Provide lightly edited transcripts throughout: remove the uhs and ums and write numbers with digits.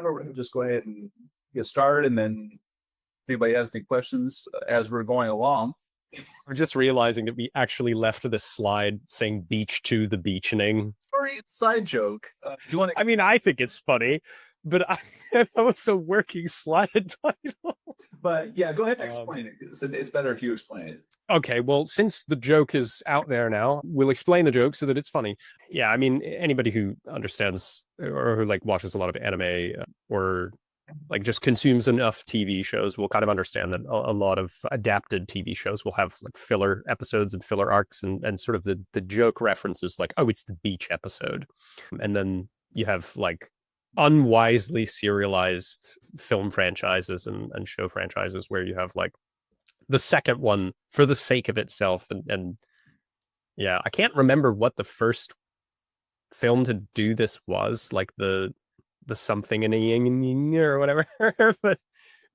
We'll just go ahead and get started, and then if anybody has any questions as we're going along. We're just realizing that we actually left this slide saying beach to the beaching. Sorry, side joke. Do you want to? I mean, I think it's funny, but that was a working slide title. But yeah, go ahead and explain it. It's better if you explain it. Okay, well, since the joke is out there now, we'll explain the joke so that it's funny. Yeah, I mean, anybody who understands or who like watches a lot of anime or like just consumes enough TV shows will kind of understand that a lot of adapted TV shows will have like filler episodes and filler arcs, and sort of the joke references like, oh, it's the beach episode. And then you have like unwisely serialized film franchises and show franchises where you have like the second one for the sake of itself. And yeah, I can't remember what the first film to do this was, like the something in a yin or whatever.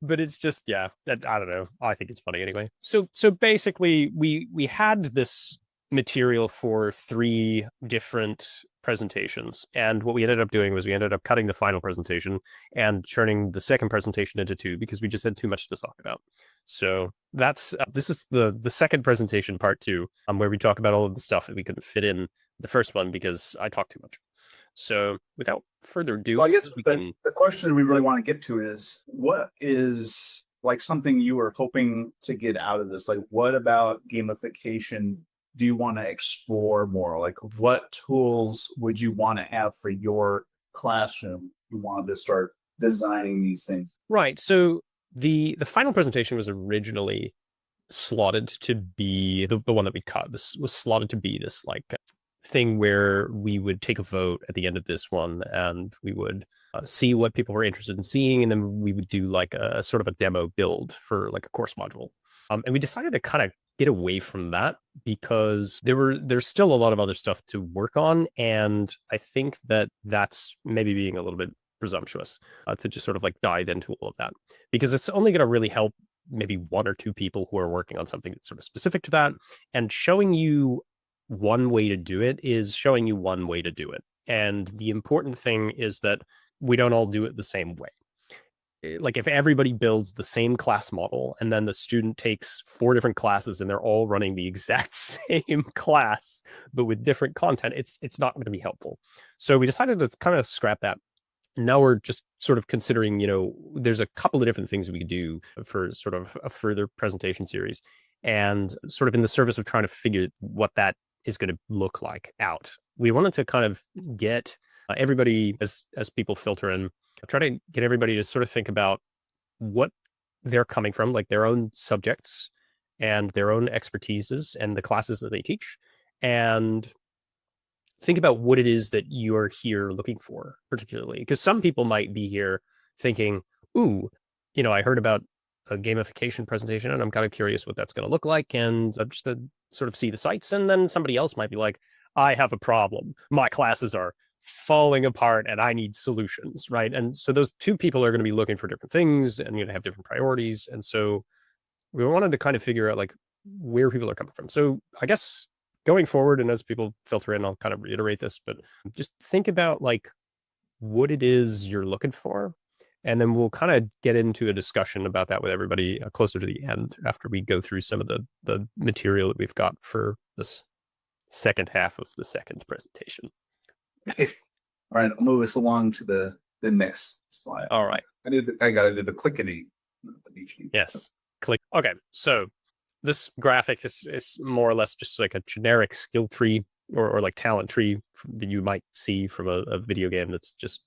but it's just, yeah, I don't know. I think it's funny anyway. So basically we had this material for 3 different presentations, and what we ended up doing was we ended up cutting the final presentation and turning the second presentation into 2 because we just had too much to talk about. So that's this is the second presentation, part 2, where we talk about all of the stuff that we couldn't fit in the first one because I talked too much. So without further ado, well, I guess the question we really want to get to is, what is like something you were hoping to get out of this? Like, what about gamification do you want to explore more? Like, what tools would you want to have for your classroom? You wanted to start designing these things. Right. So the final presentation was originally slotted to be the one that we cut. This was slotted to be this like thing where we would take a vote at the end of this one, and we would see what people were interested in seeing, and then we would do like a sort of a demo build for like a course module. And we decided to kind of get away from that because there's still a lot of other stuff to work on, and I think that that's maybe being a little bit presumptuous to just sort of like dive into all of that, because it's only going to really help maybe 1 or 2 people who are working on something that's sort of specific to that, and showing you one way to do it is showing you one way to do it. And the important thing is that we don't all do it the same way. Like if everybody builds the same class model and then the student takes 4 different classes and they're all running the exact same class but with different content, it's not going to be helpful. So we decided to kind of scrap that. Now we're just sort of considering, there's a couple of different things we could do for sort of a further presentation series, and sort of in the service of trying to figure what that is going to look like out. We wanted to kind of get everybody, as people filter in, try to get everybody to sort of think about what they're coming from, like their own subjects and their own expertises and the classes that they teach, and think about what it is that you are here looking for, particularly because some people might be here thinking, ooh, I heard about a gamification presentation and I'm kind of curious what that's going to look like, and I'm just to sort of see the sites. And then somebody else might be like, I have a problem. My classes are falling apart and I need solutions, right? And so those 2 people are going to be looking for different things and have different priorities. And so we wanted to kind of figure out like where people are coming from. So I guess going forward, and as people filter in, I'll kind of reiterate this, but just think about like what it is you're looking for. And then we'll kind of get into a discussion about that with everybody closer to the end, after we go through some of the material that we've got for this second half of the second presentation. All right, I'll move us along to the next slide. All right. I got to do the clickety. Yes, click. Okay, so this graphic is more or less just like a generic skill tree or like talent tree that you might see from a video game that's just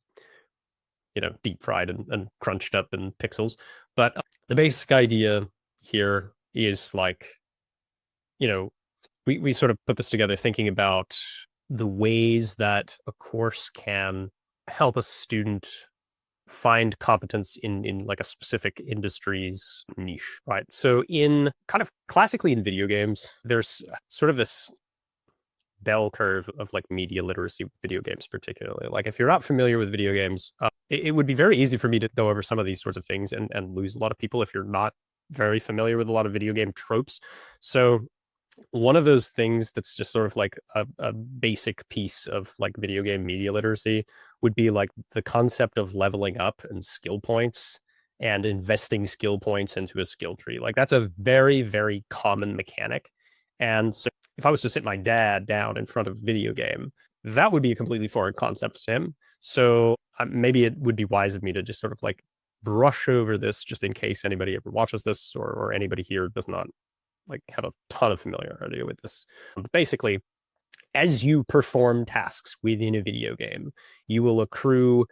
deep fried and crunched up in pixels. But the basic idea here is like, we sort of put this together thinking about the ways that a course can help a student find competence in like a specific industry's niche, right? So in kind of classically in video games, there's sort of this bell curve of like media literacy with video games, particularly. Like if you're not familiar with video games, it would be very easy for me to go over some of these sorts of things and lose a lot of people if you're not very familiar with a lot of video game tropes. So one of those things that's just sort of like a basic piece of like video game media literacy would be like the concept of leveling up and skill points and investing skill points into a skill tree. Like that's a very, very common mechanic. And so if I was to sit my dad down in front of a video game, that would be a completely foreign concept to him. So maybe it would be wise of me to just sort of like brush over this just in case anybody ever watches this or anybody here does not like have a ton of familiarity with this. But basically, as you perform tasks within a video game, you will accrue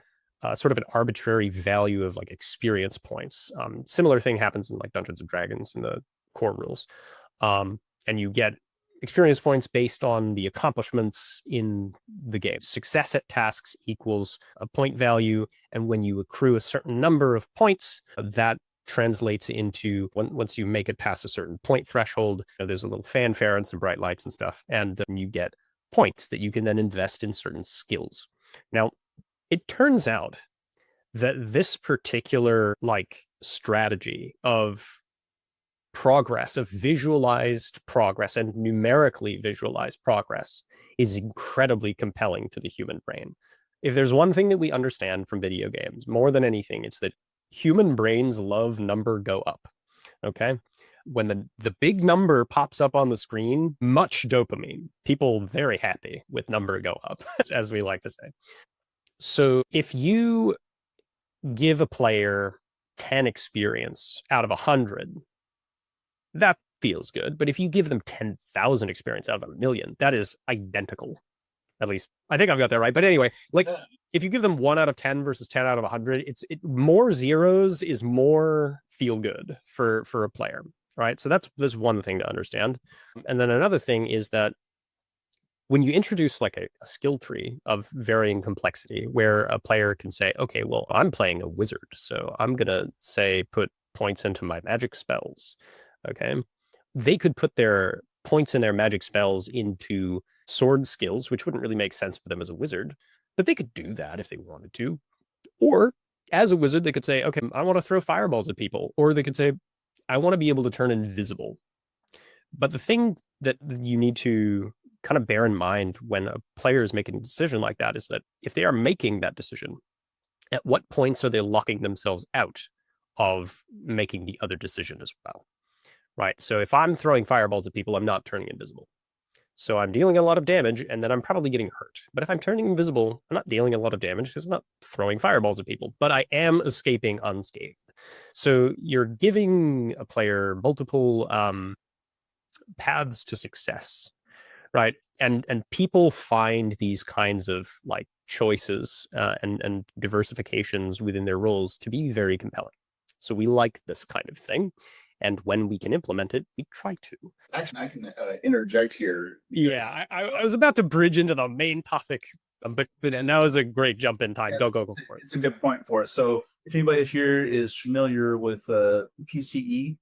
sort of an arbitrary value of like experience points. Similar thing happens in like Dungeons and Dragons in the core rules, and you get experience points based on the accomplishments in the game. Success at tasks equals a point value, and when you accrue a certain number of points, that translates into once you make it past a certain point threshold, there's a little fanfare and some bright lights and stuff, and you get points that you can then invest in certain skills. Now, it turns out that this particular like strategy of progress, of visualized progress and numerically visualized progress is incredibly compelling to the human brain. If there's one thing that we understand from video games more than anything, it's that human brains love number go up. Okay. When the big number pops up on the screen, much dopamine. People very happy with number go up, as we like to say. So if you give a player 10 experience out of 100, that feels good. But if you give them 10,000 experience out of 1,000,000, that is identical. At least I think I've got that right. But anyway, like if you give them 1 out of 10 versus 10 out of 100, it's more zeros is more feel good for a player, right? So that's one thing to understand. And then another thing is that when you introduce like a skill tree of varying complexity where a player can say, okay, well, I'm playing a wizard, so I'm gonna say put points into my magic spells. Okay. They could put their points in their magic spells into sword skills, which wouldn't really make sense for them as a wizard, but they could do that if they wanted to. Or as a wizard, they could say, okay, I want to throw fireballs at people. Or they could say, I want to be able to turn invisible. But the thing that you need to kind of bear in mind when a player is making a decision like that is that if they are making that decision, at what points are they locking themselves out of making the other decision as well? Right. So if I'm throwing fireballs at people, I'm not turning invisible. So I'm dealing a lot of damage, and then I'm probably getting hurt. But if I'm turning invisible, I'm not dealing a lot of damage because I'm not throwing fireballs at people, but I am escaping unscathed. So you're giving a player multiple paths to success, right? And people find these kinds of like choices and diversifications within their roles to be very compelling. So we like this kind of thing. And when we can implement it, we try to. Actually, I can interject here. Yeah, I was about to bridge into the main topic, but now is a great jump in time. Go for it. It's a good point for us. So if anybody here is familiar with PCE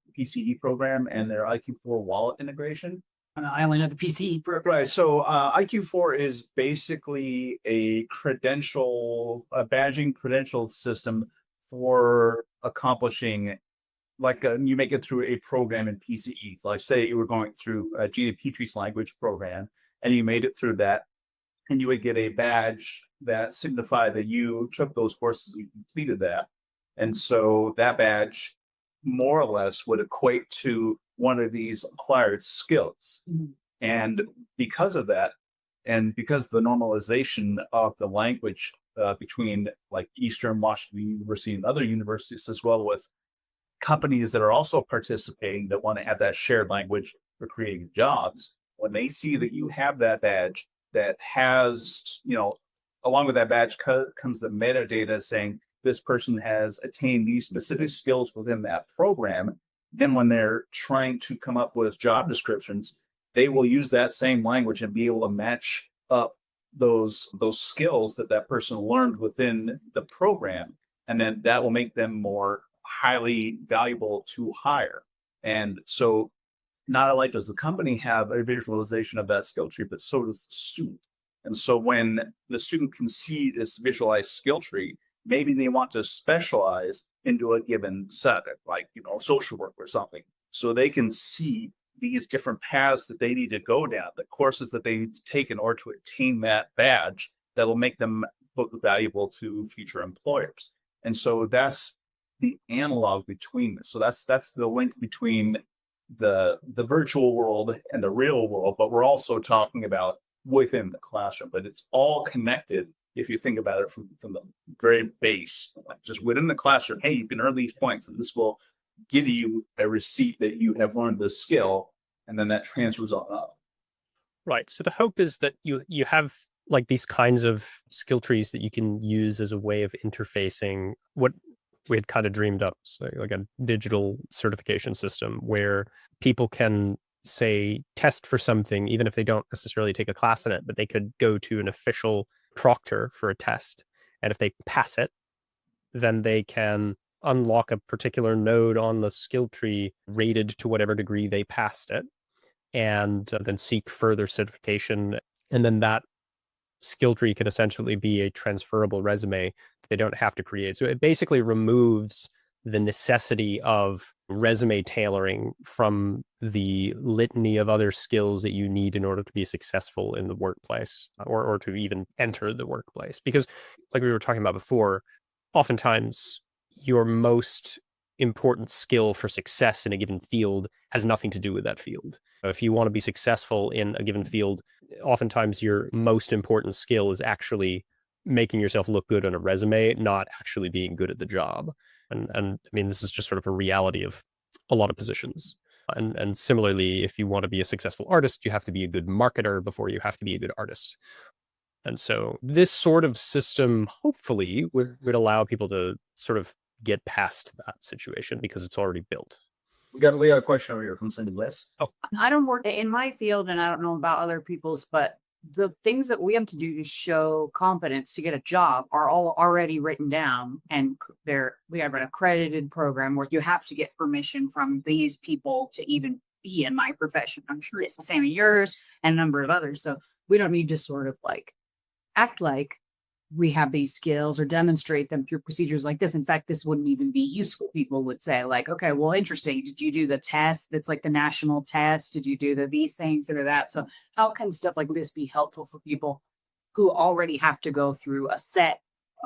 program and their IQ4 wallet integration. I only know the PCE program. Right. So IQ4 is basically a badging credential system for accomplishing, like you make it through a program in PCE. Like say you were going through a Gina Petrie's language program and you made it through that, and you would get a badge that signified that you took those courses, you completed that. And so that badge more or less would equate to one of these acquired skills. Mm-hmm. And because of that, and because the normalization of the language between like Eastern Washington University and other universities, as well with companies that are also participating that want to have that shared language for creating jobs, when they see that you have that badge that has, along with that badge comes the metadata saying this person has attained these specific skills within that program, then when they're trying to come up with job descriptions, they will use that same language and be able to match up those skills that person learned within the program. And then that will make them more highly valuable to hire. And so not only does the company have a visualization of that skill tree, but so does the student. And so when the student can see this visualized skill tree, maybe they want to specialize into a given subject, like social work or something. So they can see these different paths that they need to go down, the courses that they need to take in order to attain that badge that'll make them look valuable to future employers. And so that's the analog between this. So that's the link between the virtual world and the real world, but we're also talking about within the classroom. But it's all connected if you think about it from the very base, like just within the classroom. Hey, you can earn these points, and this will give you a receipt that you have learned this skill, and then that transfers on up. Right. So the hope is that you have like these kinds of skill trees that you can use as a way of interfacing what we had kind of dreamed up, so like a digital certification system where people can say test for something, even if they don't necessarily take a class in it, but they could go to an official proctor for a test. And if they pass it, then they can unlock a particular node on the skill tree rated to whatever degree they passed it, and then seek further certification. And then that skill tree can essentially be a transferable resume that they don't have to create. So it basically removes the necessity of resume tailoring from the litany of other skills that you need in order to be successful in the workplace, or to even enter the workplace. Because like we were talking about before, oftentimes your most important skill for success in a given field has nothing to do with that field. If you want to be successful in a given field, oftentimes your most important skill is actually making yourself look good on a resume, not actually being good at the job. And I mean, this is just sort of a reality of a lot of positions. And similarly, if you want to be a successful artist, you have to be a good marketer before you have to be a good artist. And so this sort of system, hopefully, would allow people to sort of get past that situation because it's already built. We got a question over here from Cindy Bliss. Oh, I don't work in my field, and I don't know about other people's, but the things that we have to do to show competence to get a job are all already written down, and we have an accredited program where you have to get permission from these people to even be in my profession. I'm sure it's the same in yours and a number of others. So we don't need to sort of like act like we have these skills or demonstrate them through procedures like this. In fact, this wouldn't even be useful. People would say like, okay, well, interesting. Did you do the test? That's like the national test. Did you do these things or that? So how can stuff like this be helpful for people who already have to go through a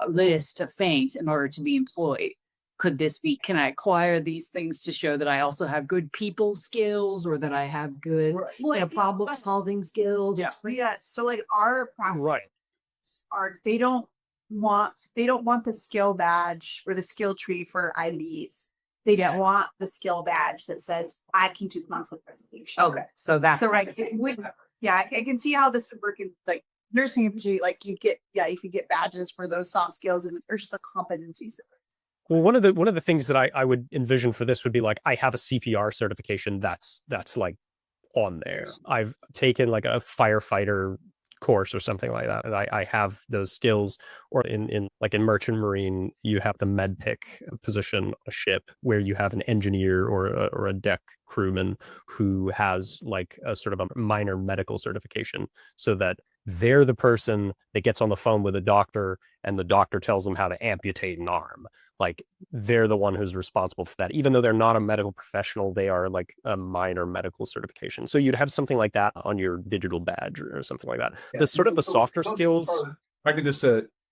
list of things in order to be employed? Can I acquire these things to show that I also have good people skills, or that I have good problem solving skills? Yeah. So like our practice right. they don't want the skill badge or the skill tree for IBs. They don't want the skill badge that says I can do conflict resolution. Okay, so that's So right, I can see how this would work in like nursing industry. Like you could get badges for those soft skills, and there's just the competencies. Well, one of the things that I would envision for this would be like, I have a CPR certification that's like on there. I've taken like a firefighter course or something like that, and I have those skills. Or in merchant marine, you have the med pick position on a ship where you have an engineer or a deck crewman who has like a sort of a minor medical certification, so that they're the person that gets on the phone with a doctor and the doctor tells them how to amputate an arm. Like they're the one who's responsible for that. Even though they're not a medical professional, they are like a minor medical certification. So you'd have something like that on your digital badge or something like that. Yeah. The sort of the softer skills. If I could just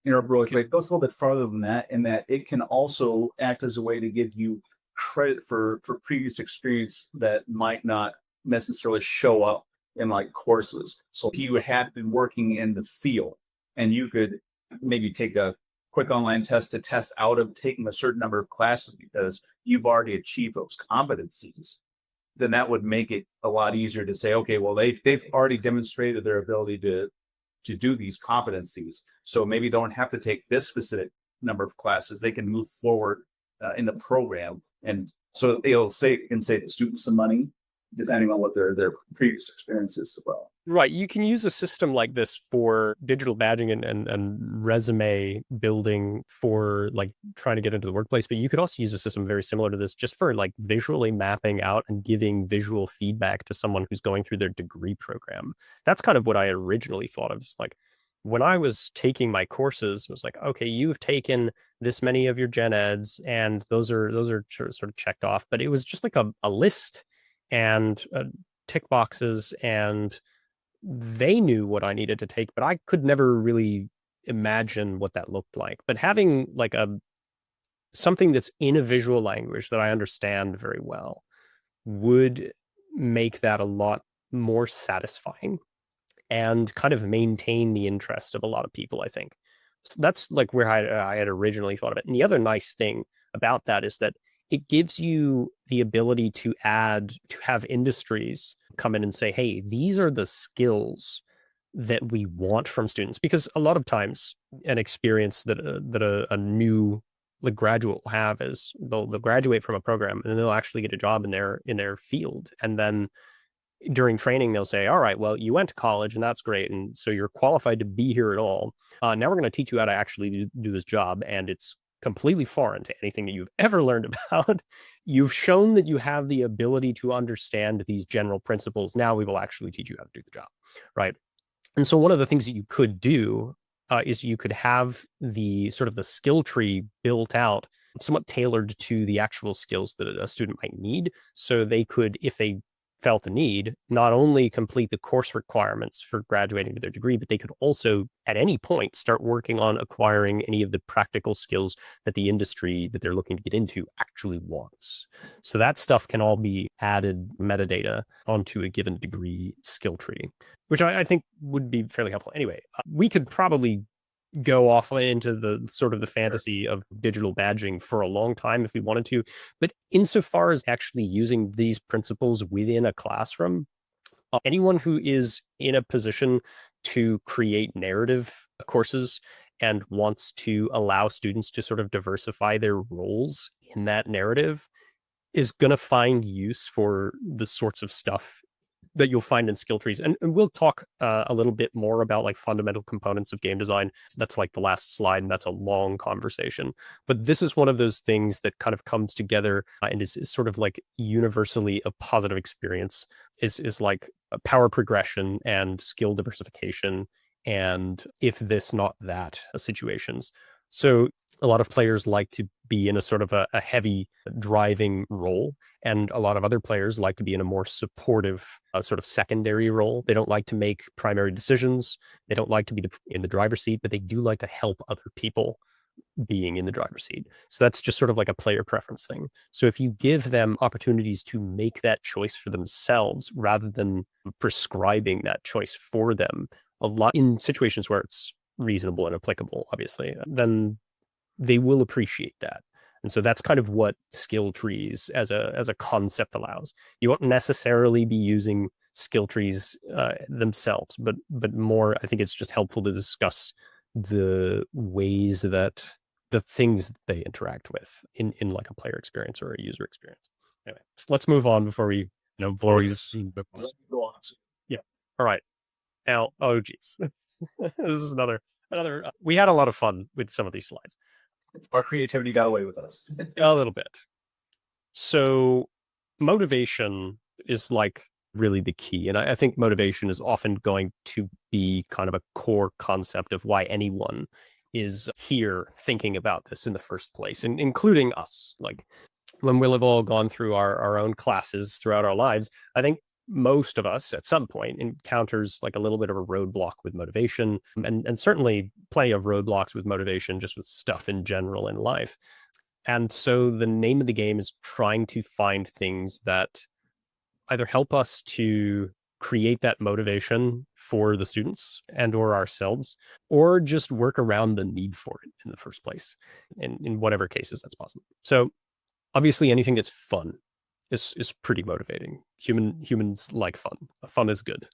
interrupt really quick, it goes a little bit farther than that, in that it can also act as a way to give you credit for previous experience that might not necessarily show up in like courses. So if you had been working in the field and you could maybe take a quick online test to test out of taking a certain number of classes because you've already achieved those competencies, then that would make it a lot easier to say, okay, well, they've already demonstrated their ability to do these competencies. So maybe they don't have to take this specific number of classes. They can move forward in the program. And so it'll save the students some money, depending on what their previous experience is as well. Right. You can use a system like this for digital badging and resume building for like trying to get into the workplace. But you could also use a system very similar to this just for like visually mapping out and giving visual feedback to someone who's going through their degree program. That's kind of what I originally thought of. Just like when I was taking my courses, it was like, okay, you've taken this many of your gen eds and those are sort of checked off. But it was just like a list and tick boxes, and they knew what I needed to take, but I could never really imagine what that looked like. But having like something that's in a visual language that I understand very well would make that a lot more satisfying and kind of maintain the interest of a lot of people, I think. So that's like where I had originally thought of it. And the other nice thing about that is that it gives you the ability to have industries come in and say, hey, these are the skills that we want from students. Because a lot of times an experience that a new like graduate will have is they'll graduate from a program and then they'll actually get a job in their field. And then during training, they'll say, all right, well, you went to college and that's great. And so you're qualified to be here at all. Now we're going to teach you how to actually do this job. And it's completely foreign to anything that you've ever learned about. You've shown that you have the ability to understand these general principles. Now we will actually teach you how to do the job, right? And so one of the things that you could do is you could have the sort of the skill tree built out, somewhat tailored to the actual skills that a student might need. So they could, if they felt the need, not only complete the course requirements for graduating to their degree, but they could also at any point start working on acquiring any of the practical skills that the industry that they're looking to get into actually wants. So that stuff can all be added metadata onto a given degree skill tree, which I think would be fairly helpful. Anyway, we could probably go off into the sort of the fantasy of digital badging for a long time if we wanted to. But insofar as actually using these principles within a classroom, anyone who is in a position to create narrative courses and wants to allow students to sort of diversify their roles in that narrative is going to find use for the sorts of stuff that you'll find in skill trees. And we'll talk a little bit more about like fundamental components of game design. That's like the last slide, and that's a long conversation. But this is one of those things that kind of comes together and is sort of like universally a positive experience, is like a power progression and skill diversification and if this, not that situations. So a lot of players like to be in a sort of a heavy driving role, and a lot of other players like to be in a more supportive sort of secondary role. They don't like to make primary decisions. They don't like to be in the driver's seat, but they do like to help other people being in the driver's seat. So that's just sort of like a player preference thing. So if you give them opportunities to make that choice for themselves rather than prescribing that choice for them, a lot in situations where it's reasonable and applicable, obviously, then they will appreciate that. And so that's kind of what skill trees as a concept allows. You won't necessarily be using skill trees themselves, but more, I think it's just helpful to discuss the ways that the things that they interact with in like a player experience or a user experience. Anyway, let's move on before we bore you. Yeah. All right. Now, oh geez, this is another. We had a lot of fun with some of these slides. Our creativity got away with us. A little bit. So motivation is like really the key. And I think motivation is often going to be kind of a core concept of why anyone is here thinking about this in the first place, and including us. Like when we'll have all gone through our own classes throughout our lives, I think most of us at some point encounters like a little bit of a roadblock with motivation, and certainly plenty of roadblocks with motivation just with stuff in general in life. And so the name of the game is trying to find things that either help us to create that motivation for the students and or ourselves, or just work around the need for it in the first place, in whatever cases that's possible. So obviously anything that's fun is pretty motivating. Humans like fun. Fun is good.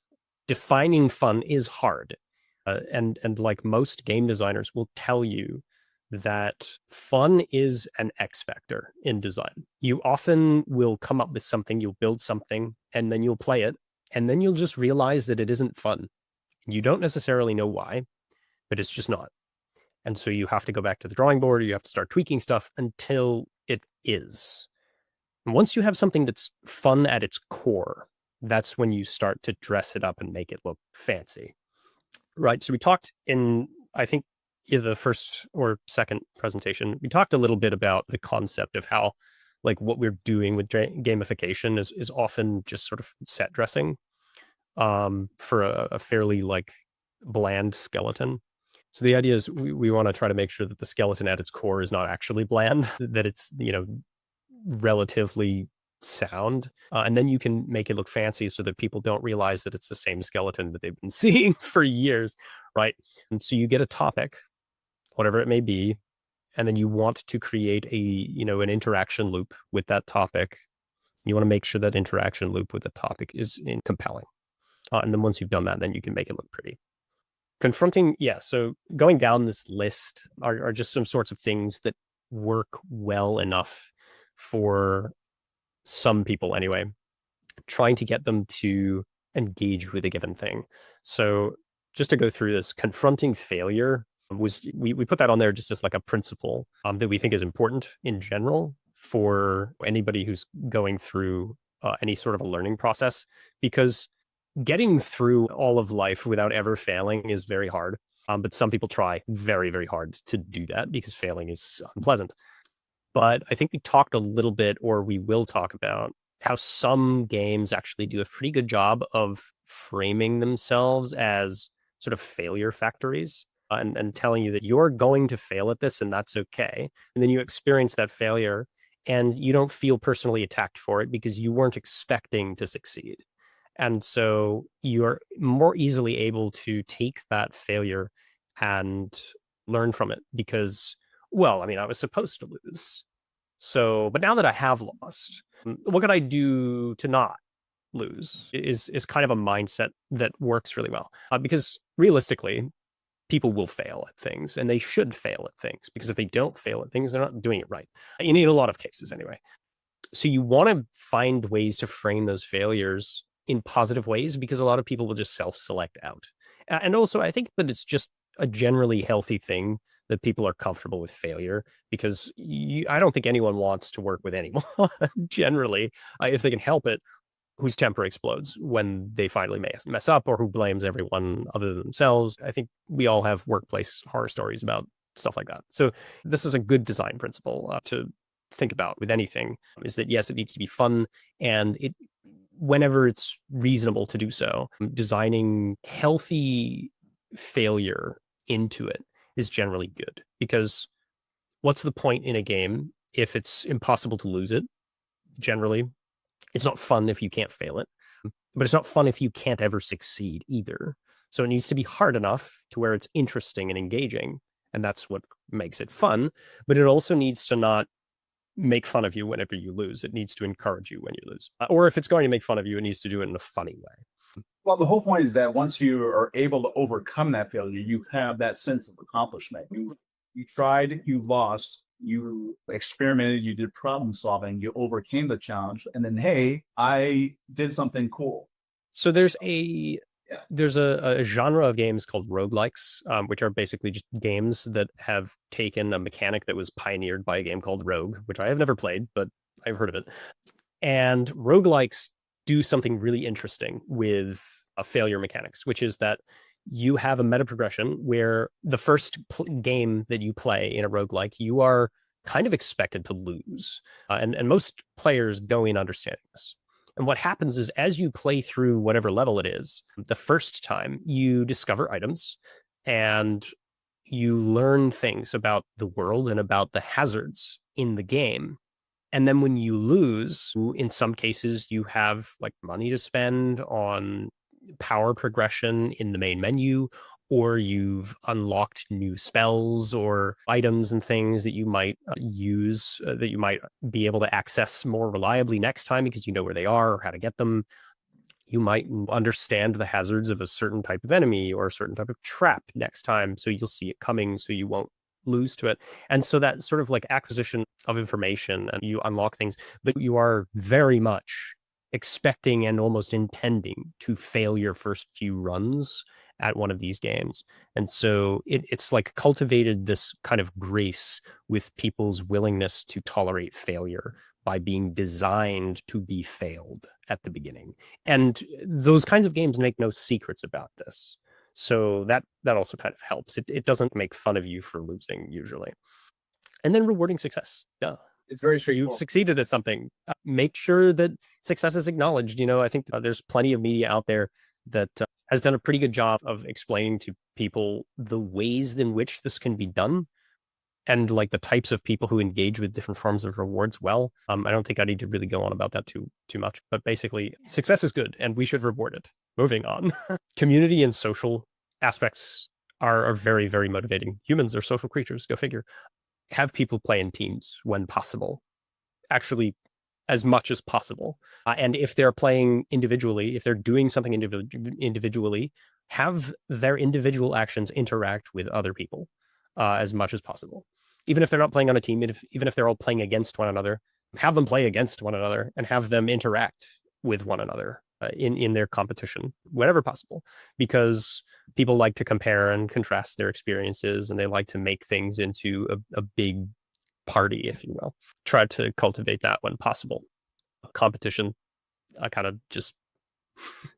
Defining fun is hard. And like most game designers will tell you that fun is an X factor in design. You often will come up with something, you'll build something, and then you'll play it, and then you'll just realize that it isn't fun. You don't necessarily know why, but it's just not. And so you have to go back to the drawing board, or you have to start tweaking stuff until it is. And once you have something that's fun at its core, that's when you start to dress it up and make it look fancy. Right. So we talked in, I think, either the first or second presentation, we talked a little bit about the concept of how like what we're doing with gamification is often just sort of set dressing for a fairly like bland skeleton. So the idea is we want to try to make sure that the skeleton at its core is not actually bland, that it's, relatively sound. And then you can make it look fancy so that people don't realize that it's the same skeleton that they've been seeing for years, right? And so you get a topic, whatever it may be, and then you want to create an interaction loop with that topic. You want to make sure that interaction loop with the topic is compelling. And then once you've done that, then you can make it look pretty. Confronting, yeah, so going down this list are just some sorts of things that work well enough for some people anyway, trying to get them to engage with a given thing. So just to go through this, confronting failure we put that on there just as like a principle that we think is important in general for anybody who's going through any sort of a learning process, because getting through all of life without ever failing is very hard. But some people try very, very hard to do that because failing is unpleasant. But I think we talked a little bit, or we will talk about how some games actually do a pretty good job of framing themselves as sort of failure factories and telling you that you're going to fail at this and that's okay. And then you experience that failure and you don't feel personally attacked for it because you weren't expecting to succeed. And so you're more easily able to take that failure and learn from it because, well, I mean, I was supposed to lose. So, but now that I have lost, what could I do to not lose is kind of a mindset that works really well. Because realistically, people will fail at things and they should fail at things, because if they don't fail at things, they're not doing it right. In a lot of cases anyway. So you want to find ways to frame those failures in positive ways, because a lot of people will just self-select out. And also, I think that it's just a generally healthy thing that people are comfortable with failure, because I don't think anyone wants to work with anyone generally, if they can help it, whose temper explodes when they finally mess up, or who blames everyone other than themselves. I think we all have workplace horror stories about stuff like that. So this is a good design principle to think about with anything, is that yes, it needs to be fun, and it, whenever it's reasonable to do so, designing healthy failure into it is generally good. Because what's the point in a game if it's impossible to lose it? Generally, it's not fun if you can't fail it, but it's not fun if you can't ever succeed either. So it needs to be hard enough to where it's interesting and engaging, and that's what makes it fun. But it also needs to not make fun of you whenever you lose. It needs to encourage you when you lose. Or if it's going to make fun of you, it needs to do it in a funny way. Well, the whole point is that once you are able to overcome that failure, you have that sense of accomplishment. You tried, you lost, you experimented, you did problem solving, you overcame the challenge, and then, hey, I did something cool. So there's a genre of games called roguelikes, which are basically just games that have taken a mechanic that was pioneered by a game called Rogue, which I have never played, but I've heard of it. And roguelikes do something really interesting with failure mechanics, which is that you have a meta progression where the first game that you play in a roguelike, you are kind of expected to lose. And most players go in understanding this. And what happens is, as you play through whatever level it is, the first time you discover items and you learn things about the world and about the hazards in the game. And then when you lose, in some cases, you have like money to spend on power progression in the main menu, or you've unlocked new spells or items and things that you might use, that you might be able to access more reliably next time because you know where they are or how to get them. You might understand the hazards of a certain type of enemy or a certain type of trap next time, so you'll see it coming, so you won't lose to it. And so that sort of like acquisition of information, and you unlock things, but you are very much expecting and almost intending to fail your first few runs at one of these games. And so it's like cultivated this kind of grace with people's willingness to tolerate failure by being designed to be failed at the beginning. And those kinds of games make no secrets about this. So that also kind of helps. It doesn't make fun of you for losing usually. And then rewarding success. Duh. It's very You've straightforward. succeeded at something. Make sure that success is acknowledged. I think there's plenty of media out there that has done a pretty good job of explaining to people the ways in which this can be done and like the types of people who engage with different forms of rewards well. I don't think I need to really go on about that too much, but basically success is good and we should reward it. Moving on. Community and social aspects are very, very motivating. Humans are social creatures, go figure. Have people play in teams when possible. Actually, as much as possible. And if they're playing individually, if they're doing something individually, have their individual actions interact with other people as much as possible. Even if they're not playing on a team, even if they're all playing against one another, have them play against one another and have them interact with one another in their competition, whenever possible, because people like to compare and contrast their experiences and they like to make things into a big party, if you will. Try to cultivate that when possible. Competition, I kind of just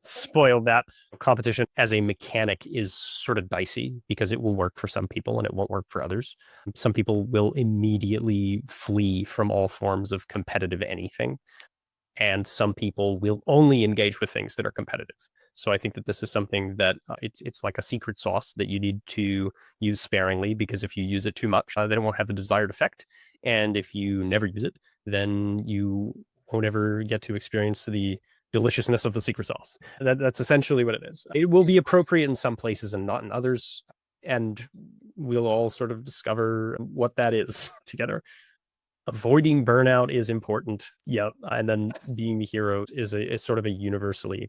spoiled that. Competition as a mechanic is sort of dicey because it will work for some people and it won't work for others. Some people will immediately flee from all forms of competitive anything, and some people will only engage with things that are competitive. So I think that this is something that it's like a secret sauce that you need to use sparingly, because if you use it too much, then it won't have the desired effect. And if you never use it, then you won't ever get to experience the deliciousness of the secret sauce. That's essentially what it is. It will be appropriate in some places and not in others. And we'll all sort of discover what that is together. Avoiding burnout is important. Yeah. And then being the hero is sort of a universally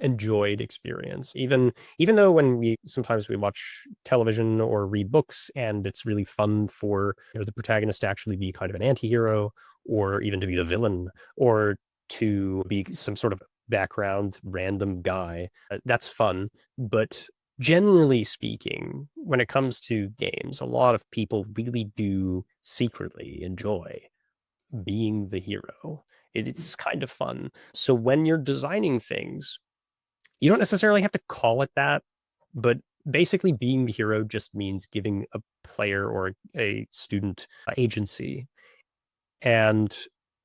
enjoyed experience. Even though when sometimes we watch television or read books and it's really fun for the protagonist to actually be kind of an anti-hero, or even to be the villain, or to be some sort of background random guy, that's fun. But generally speaking, when it comes to games, a lot of people really do secretly enjoy being the hero. It's kind of fun. So when you're designing things, you don't necessarily have to call it that, but basically being the hero just means giving a player or a student agency. And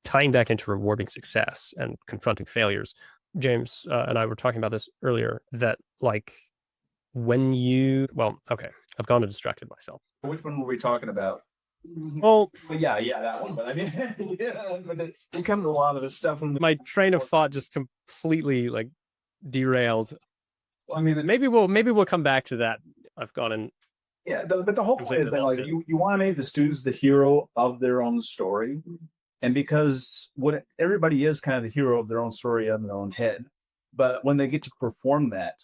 tying back into rewarding success and confronting failures, James and I were talking about this earlier, that like when okay, I've gone and distracted myself. Which one were we talking about? Well, Yeah, that one. But I mean, yeah, but it comes a lot of the stuff. My train of thought just completely like derailed. I mean, Maybe we'll come back to that. I've gone and yeah, but the whole point is that like you want to make the students the hero of their own story, and because what everybody is kind of the hero of their own story in their own head, but when they get to perform that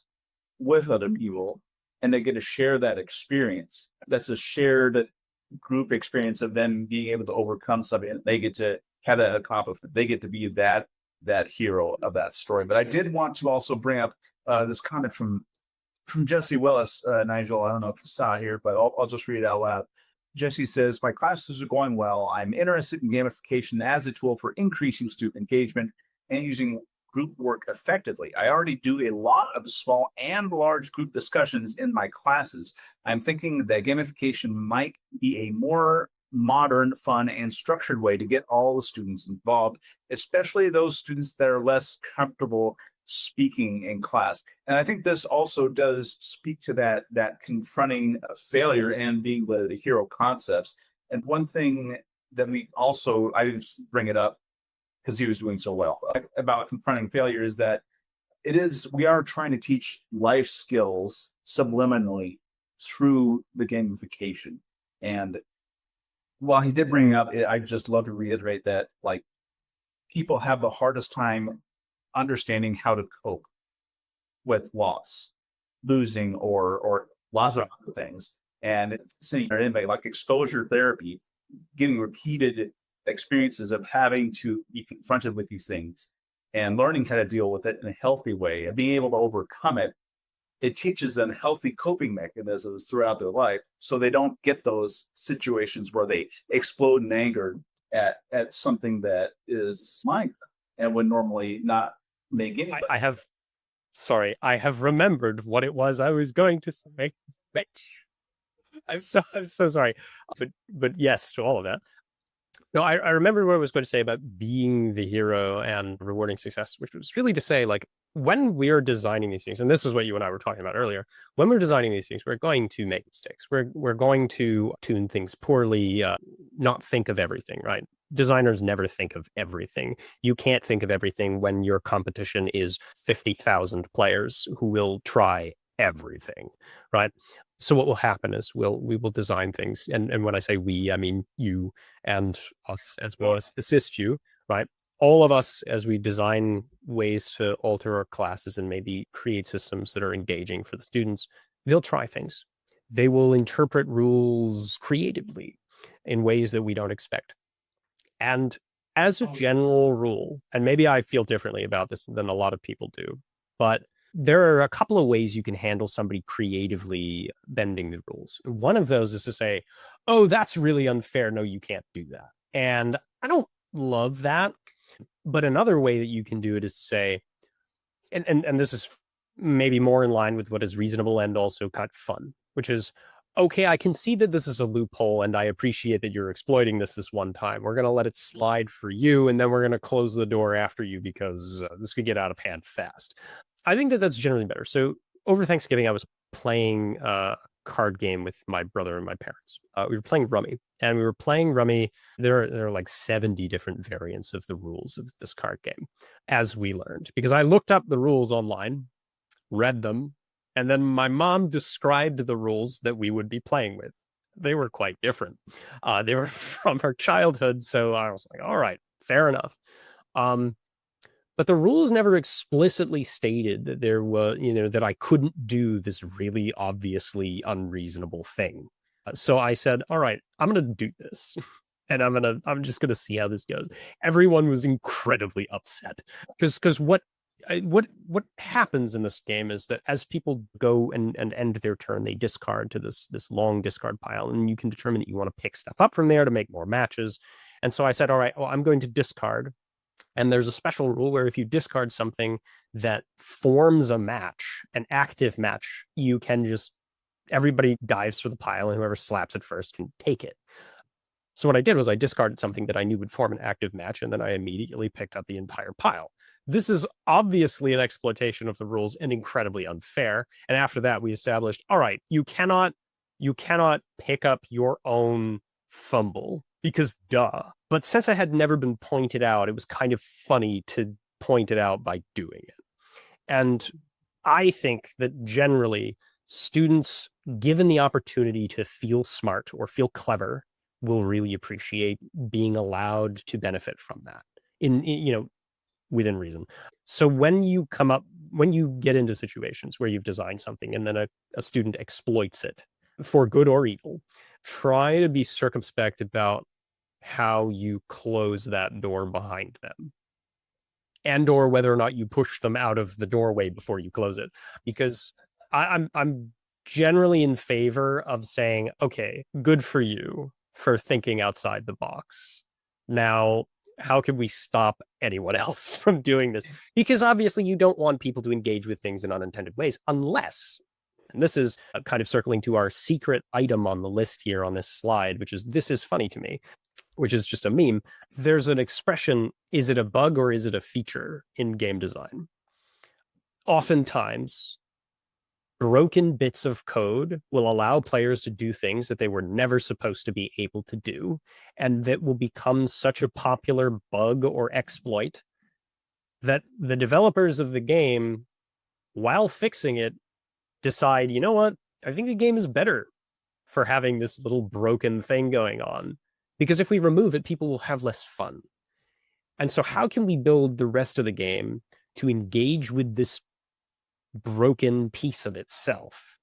with other people and they get to share that experience, that's a shared group experience of them being able to overcome something, and they get to have that accomplishment. They get to be that hero of that story. But I did want to also bring up this comment from Jesse Willis, Nigel. I don't know if you saw it here, but I'll just read it out loud. Jesse says, "My classes are going well. I'm interested in gamification as a tool for increasing student engagement and using group work effectively. I already do a lot of small and large group discussions in my classes. I'm thinking that gamification might be a more modern, fun, and structured way to get all the students involved, especially those students that are less comfortable speaking in class." And I think this also does speak to that confronting failure and being the hero concepts. And one thing that I just bring it up because he was doing so well about confronting failure is that we are trying to teach life skills subliminally through the gamification. And while he did bring it up, I just love to reiterate that like people have the hardest time understanding how to cope with loss, losing, or lots of other things. And seeing like exposure therapy, getting repeated experiences of having to be confronted with these things and learning how to deal with it in a healthy way and being able to overcome it, it teaches them healthy coping mechanisms throughout their life, so they don't get those situations where they explode in anger at something that is minor and would normally not make it. I have remembered what it was I was going to say. I'm so sorry. But yes to all of that. No, I remember what I was going to say about being the hero and rewarding success, which was really to say, like, when we're designing these things, and this is what you and I were talking about earlier, when we're designing these things, we're going to make mistakes. We're going to tune things poorly, not think of everything, right? Designers never think of everything. You can't think of everything when your competition is 50,000 players who will try everything, right? So what will happen is we will design things, and when I say we, I mean you and us as well as assist you, right? All of us, as we design ways to alter our classes and maybe create systems that are engaging for the students, they'll try things. They will interpret rules creatively in ways that we don't expect. And as a general rule, and maybe I feel differently about this than a lot of people do, but there are a couple of ways you can handle somebody creatively bending the rules. One of those is to say, oh, that's really unfair. No, you can't do that. And I don't love that. But another way that you can do it is to say, and this is maybe more in line with what is reasonable and also kind of fun, which is, okay, I can see that this is a loophole and I appreciate that you're exploiting this one time. We're going to let it slide for you, and then we're going to close the door after you because this could get out of hand fast. I think that that's generally better. So over Thanksgiving, I was playing a card game with my brother and my parents. We were playing Rummy, and we were playing Rummy. There are like 70 different variants of the rules of this card game, as we learned, because I looked up the rules online, read them, and then my mom described the rules that we would be playing with. They were quite different. They were from her childhood, so I was like, all right, fair enough. But the rules never explicitly stated that there was, that I couldn't do this really obviously unreasonable thing. So I said, all right, I'm going to do this. And I'm just going to see how this goes. Everyone was incredibly upset because what happens in this game is that as people go and end their turn, they discard to this long discard pile, and you can determine that you want to pick stuff up from there to make more matches. And so I said, all right, well, I'm going to discard. And there's a special rule where if you discard something that forms a match, an active match, you can just, everybody dives for the pile, and whoever slaps it first can take it. So what I did was I discarded something that I knew would form an active match, and then I immediately picked up the entire pile. This is obviously an exploitation of the rules and incredibly unfair. And after that, we established, all right, you cannot pick up your own fumble, because duh. But since it had never been pointed out, it was kind of funny to point it out by doing it. And I think that generally students, given the opportunity to feel smart or feel clever, will really appreciate being allowed to benefit from that within reason. So when you get into situations where you've designed something and then a student exploits it for good or evil, try to be circumspect about how you close that door behind them, and or whether or not you push them out of the doorway before you close it. Because I'm generally in favor of saying, okay, good for you for thinking outside the box. Now, how can we stop anyone else from doing this? Because obviously you don't want people to engage with things in unintended ways, unless, and this is kind of circling to our secret item on the list here on this slide, which is, this is funny to me, which is just a meme. There's an expression, is it a bug or is it a feature in game design? Oftentimes, broken bits of code will allow players to do things that they were never supposed to be able to do, and that will become such a popular bug or exploit that the developers of the game, while fixing it, decide, you know what, I think the game is better for having this little broken thing going on, because if we remove it, people will have less fun. And so how can we build the rest of the game to engage with this broken piece of itself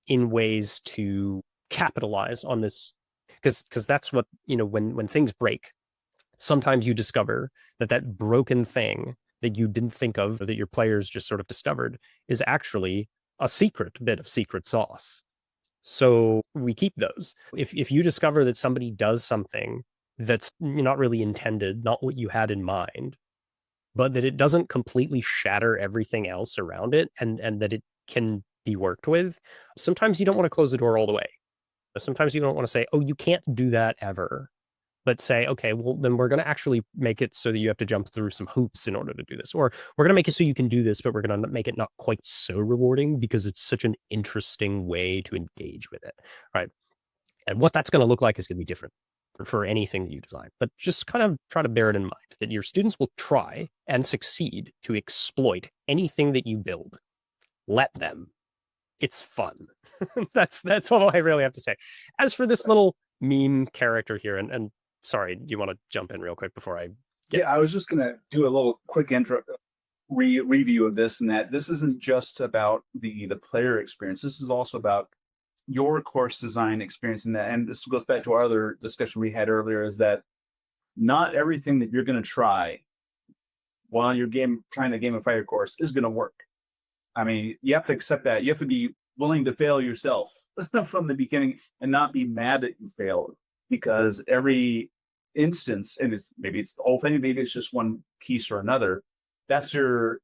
in ways to capitalize on this? Because that's what, when things break, sometimes you discover that broken thing that you didn't think of, that your players just sort of discovered, is actually a secret bit of secret sauce. So we keep those. If you discover that somebody does something that's not really intended, not what you had in mind, but that it doesn't completely shatter everything else around it, and that it can be worked with, sometimes you don't want to close the door all the way. Sometimes you don't want to say, oh, you can't do that ever. but say, okay, well, then we're going to actually make it so that you have to jump through some hoops in order to do this. Or we're going to make it so you can do this, but we're going to make it not quite so rewarding because it's such an interesting way to engage with it, right? And what that's going to look like is going to be different for anything that you design. But just kind of try to bear it in mind that your students will try and succeed to exploit anything that you build. Let them. It's fun. That's all I really have to say. As for this little meme character here, and sorry, do you want to jump in real quick before I Yeah, I was just gonna do a little quick intro review of this, and that this isn't just about the player experience. This is also about your course design experience, and that, and this goes back to our other discussion we had earlier, is that not everything that you're going to try while you're trying to gamify your course is going to work. I mean, you have to accept that. You have to be willing to fail yourself from the beginning and not be mad that you failed, because every instance, and maybe it's the whole thing, maybe it's just one piece or another. That's your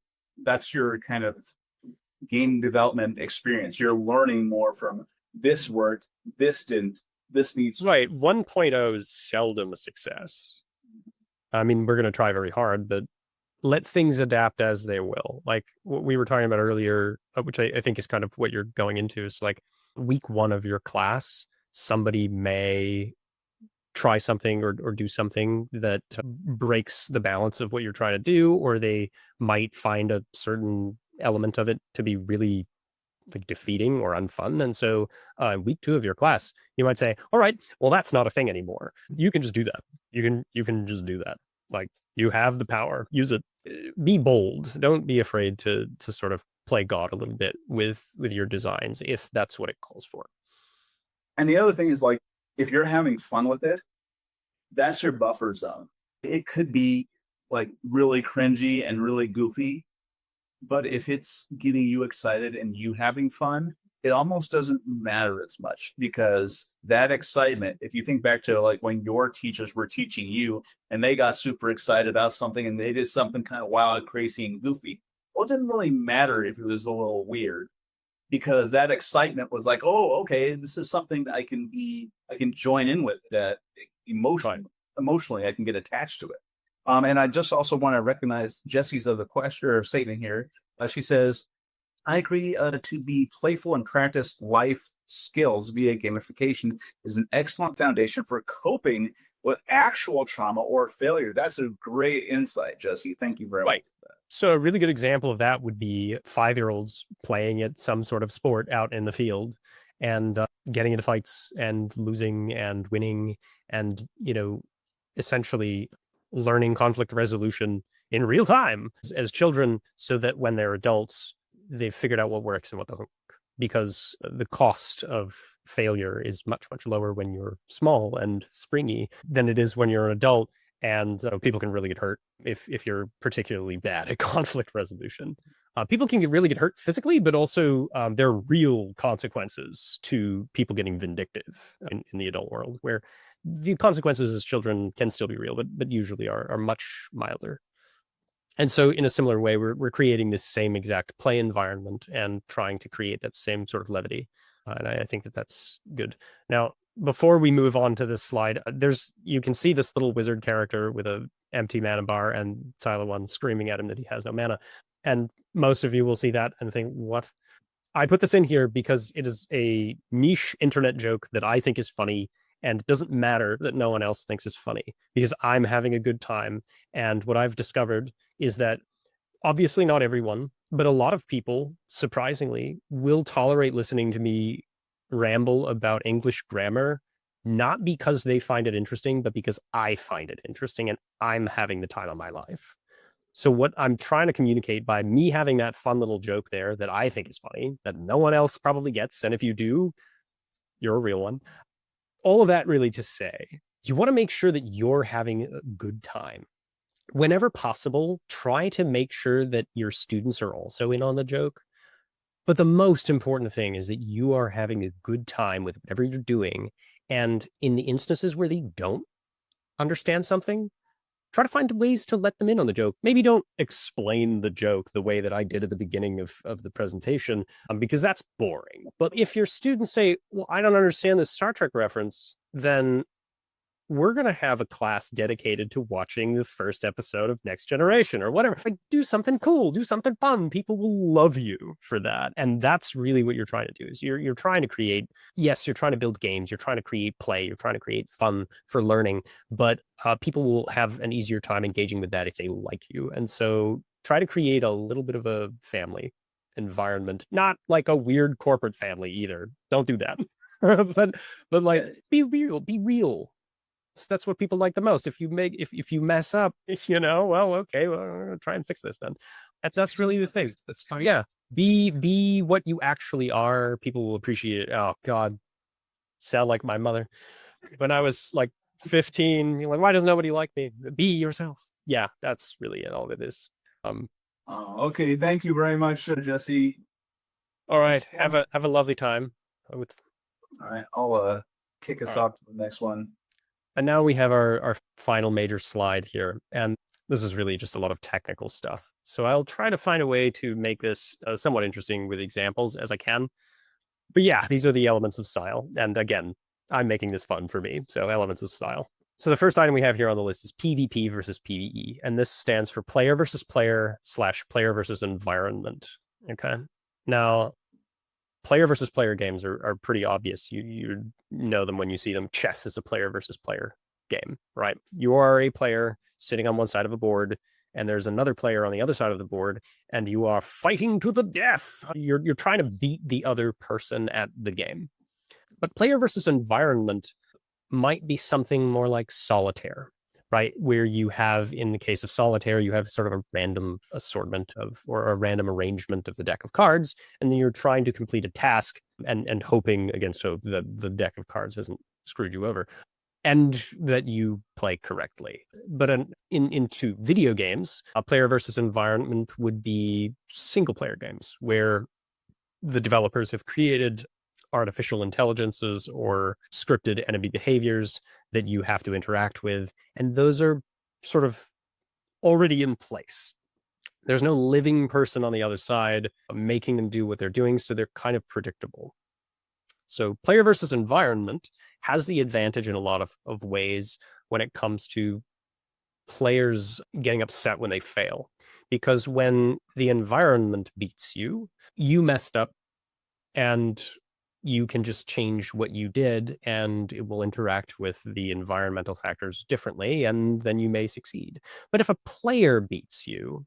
kind of game development experience. You're learning more from this worked, this didn't, this needs right. 1.0 is seldom a success. I mean, we're going to try very hard, but let things adapt as they will. Like what we were talking about earlier, which I think is kind of what you're going into, is like week 1 of your class, somebody may try something or do something that breaks the balance of what you're trying to do, or they might find a certain element of it to be really like defeating or unfun. And so week 2 of your class, you might say, all right, well, that's not a thing anymore. You can just do that. You can just do that. Like, you have the power, use it. Be bold. Don't be afraid to sort of play God a little bit with your designs if that's what it calls for. And the other thing is, like, if you're having fun with it, that's your buffer zone. It could be like really cringy and really goofy, but if it's getting you excited and you having fun, it almost doesn't matter as much, because that excitement, if you think back to like when your teachers were teaching you and they got super excited about something and they did something kind of wild, crazy, and goofy, well, it didn't really matter if it was a little weird, because that excitement was like, oh, okay, this is something that I can join in with, that emotionally I can get attached to it. And I just also want to recognize Jesse's other question or statement here. She says, I agree, to be playful and practice life skills via gamification is an excellent foundation for coping with actual trauma or failure. That's a great insight, Jesse. Thank you very much for that. So a really good example of that would be 5-year-olds playing at some sort of sport out in the field and getting into fights and losing and winning and, essentially learning conflict resolution in real time as children, so that when they're adults, they've figured out what works and what doesn't work, because the cost of failure is much, much lower when you're small and springy than it is when you're an adult. And people can really get hurt if you're particularly bad at conflict resolution. People can really get hurt physically, but also there are real consequences to people getting vindictive in the adult world, where the consequences as children can still be real, but usually are much milder. And so in a similar way, we're creating this same exact play environment and trying to create that same sort of levity. And I think that's good. Now, before we move on to this slide, you can see this little wizard character with a empty mana bar and Tyler 1 screaming at him that he has no mana. And most of you will see that and think, what? I put this in here because it is a niche internet joke that I think is funny, and it doesn't matter that no one else thinks is funny, because I'm having a good time. And what I've discovered is that obviously not everyone, but a lot of people, surprisingly, will tolerate listening to me ramble about English grammar, not because they find it interesting, but because I find it interesting and I'm having the time of my life. So what I'm trying to communicate by me having that fun little joke there that I think is funny, that no one else probably gets, and if you do, you're a real one. All of that really to say, you want to make sure that you're having a good time. Whenever possible, try to make sure that your students are also in on the joke. But the most important thing is that you are having a good time with whatever you're doing. And in the instances where they don't understand something, try to find ways to let them in on the joke. Maybe don't explain the joke the way that I did at the beginning of the presentation, because that's boring. But if your students say, well, I don't understand this Star Trek reference, then we're going to have a class dedicated to watching the first episode of Next Generation or whatever. Like, do something cool, do something fun. People will love you for that. And that's really what you're trying to do is you're trying to create, yes, you're trying to build games, you're trying to create play, you're trying to create fun for learning, but people will have an easier time engaging with that if they like you. And so try to create a little bit of a family environment, not like a weird corporate family either. Don't do that. but like be real. That's what people like the most. If you mess up, well, okay, well, I'm gonna try and fix this then. That's really the thing. That's fine. Yeah, be what you actually are. People will appreciate it. Oh God, sound like my mother when I was like 15. You're like, why does nobody like me? Be yourself. Yeah, that's really all it is. Okay, thank you very much, Jesse. All right, have a lovely time. All right, I'll kick us off to the next one. And now we have our final major slide here. And this is really just a lot of technical stuff. So I'll try to find a way to make this somewhat interesting with examples as I can. But yeah, these are the elements of style. And again, I'm making this fun for me. So elements of style. So the first item we have here on the list is PvP versus PvE. And this stands for player versus player / player versus environment. Okay. Now, player versus player games are pretty obvious. You know them when you see them. Chess is a player versus player game, right? You are a player sitting on one side of a board, and there's another player on the other side of the board, and you are fighting to the death. You're trying to beat the other person at the game. But player versus environment might be something more like solitaire, right? Where you have, in the case of solitaire, you have sort of a random assortment or a random arrangement of the deck of cards, and then you're trying to complete a task and hoping against hope that the deck of cards hasn't screwed you over and that you play correctly. But into video games, a player versus environment would be single player games where the developers have created artificial intelligences or scripted enemy behaviors that you have to interact with. And those are sort of already in place. There's no living person on the other side making them do what they're doing, so they're kind of predictable. So player versus environment has the advantage in a lot of ways when it comes to players getting upset when they fail. Because when the environment beats you, you messed up and you can just change what you did and it will interact with the environmental factors differently, and then you may succeed. But if a player beats you,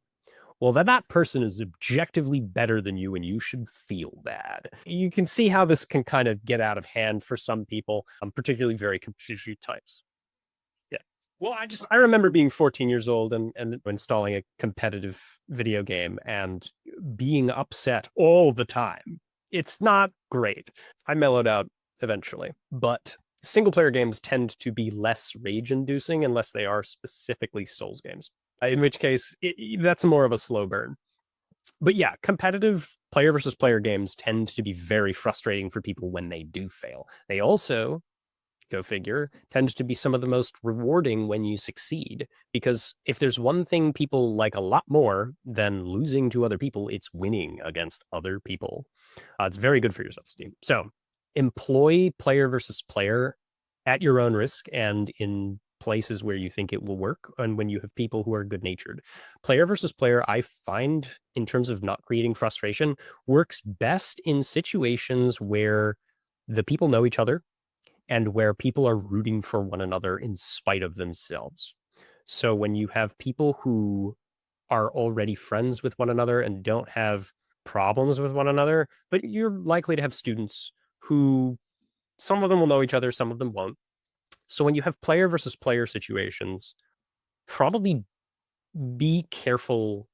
well, then that person is objectively better than you and you should feel bad. You can see how this can kind of get out of hand for some people, particularly very competitive types. Yeah. Well, I remember being 14 years old and installing a competitive video game and being upset all the time. It's not great. I mellowed out eventually, but single player games tend to be less rage inducing unless they are specifically Souls games, in which case that's more of a slow burn. But yeah, competitive player versus player games tend to be very frustrating for people when they do fail. They also, go figure, tend to be some of the most rewarding when you succeed, because if there's one thing people like a lot more than losing to other people, it's winning against other people. It's very good for your self-esteem. So employ player versus player at your own risk and in places where you think it will work, and when you have people who are good-natured. Player versus player, I find, in terms of not creating frustration, works best in situations where the people know each other and where people are rooting for one another in spite of themselves. So when you have people who are already friends with one another and don't have problems with one another, but you're likely to have students who, some of them will know each other, some of them won't. So when you have player versus player situations, probably be careful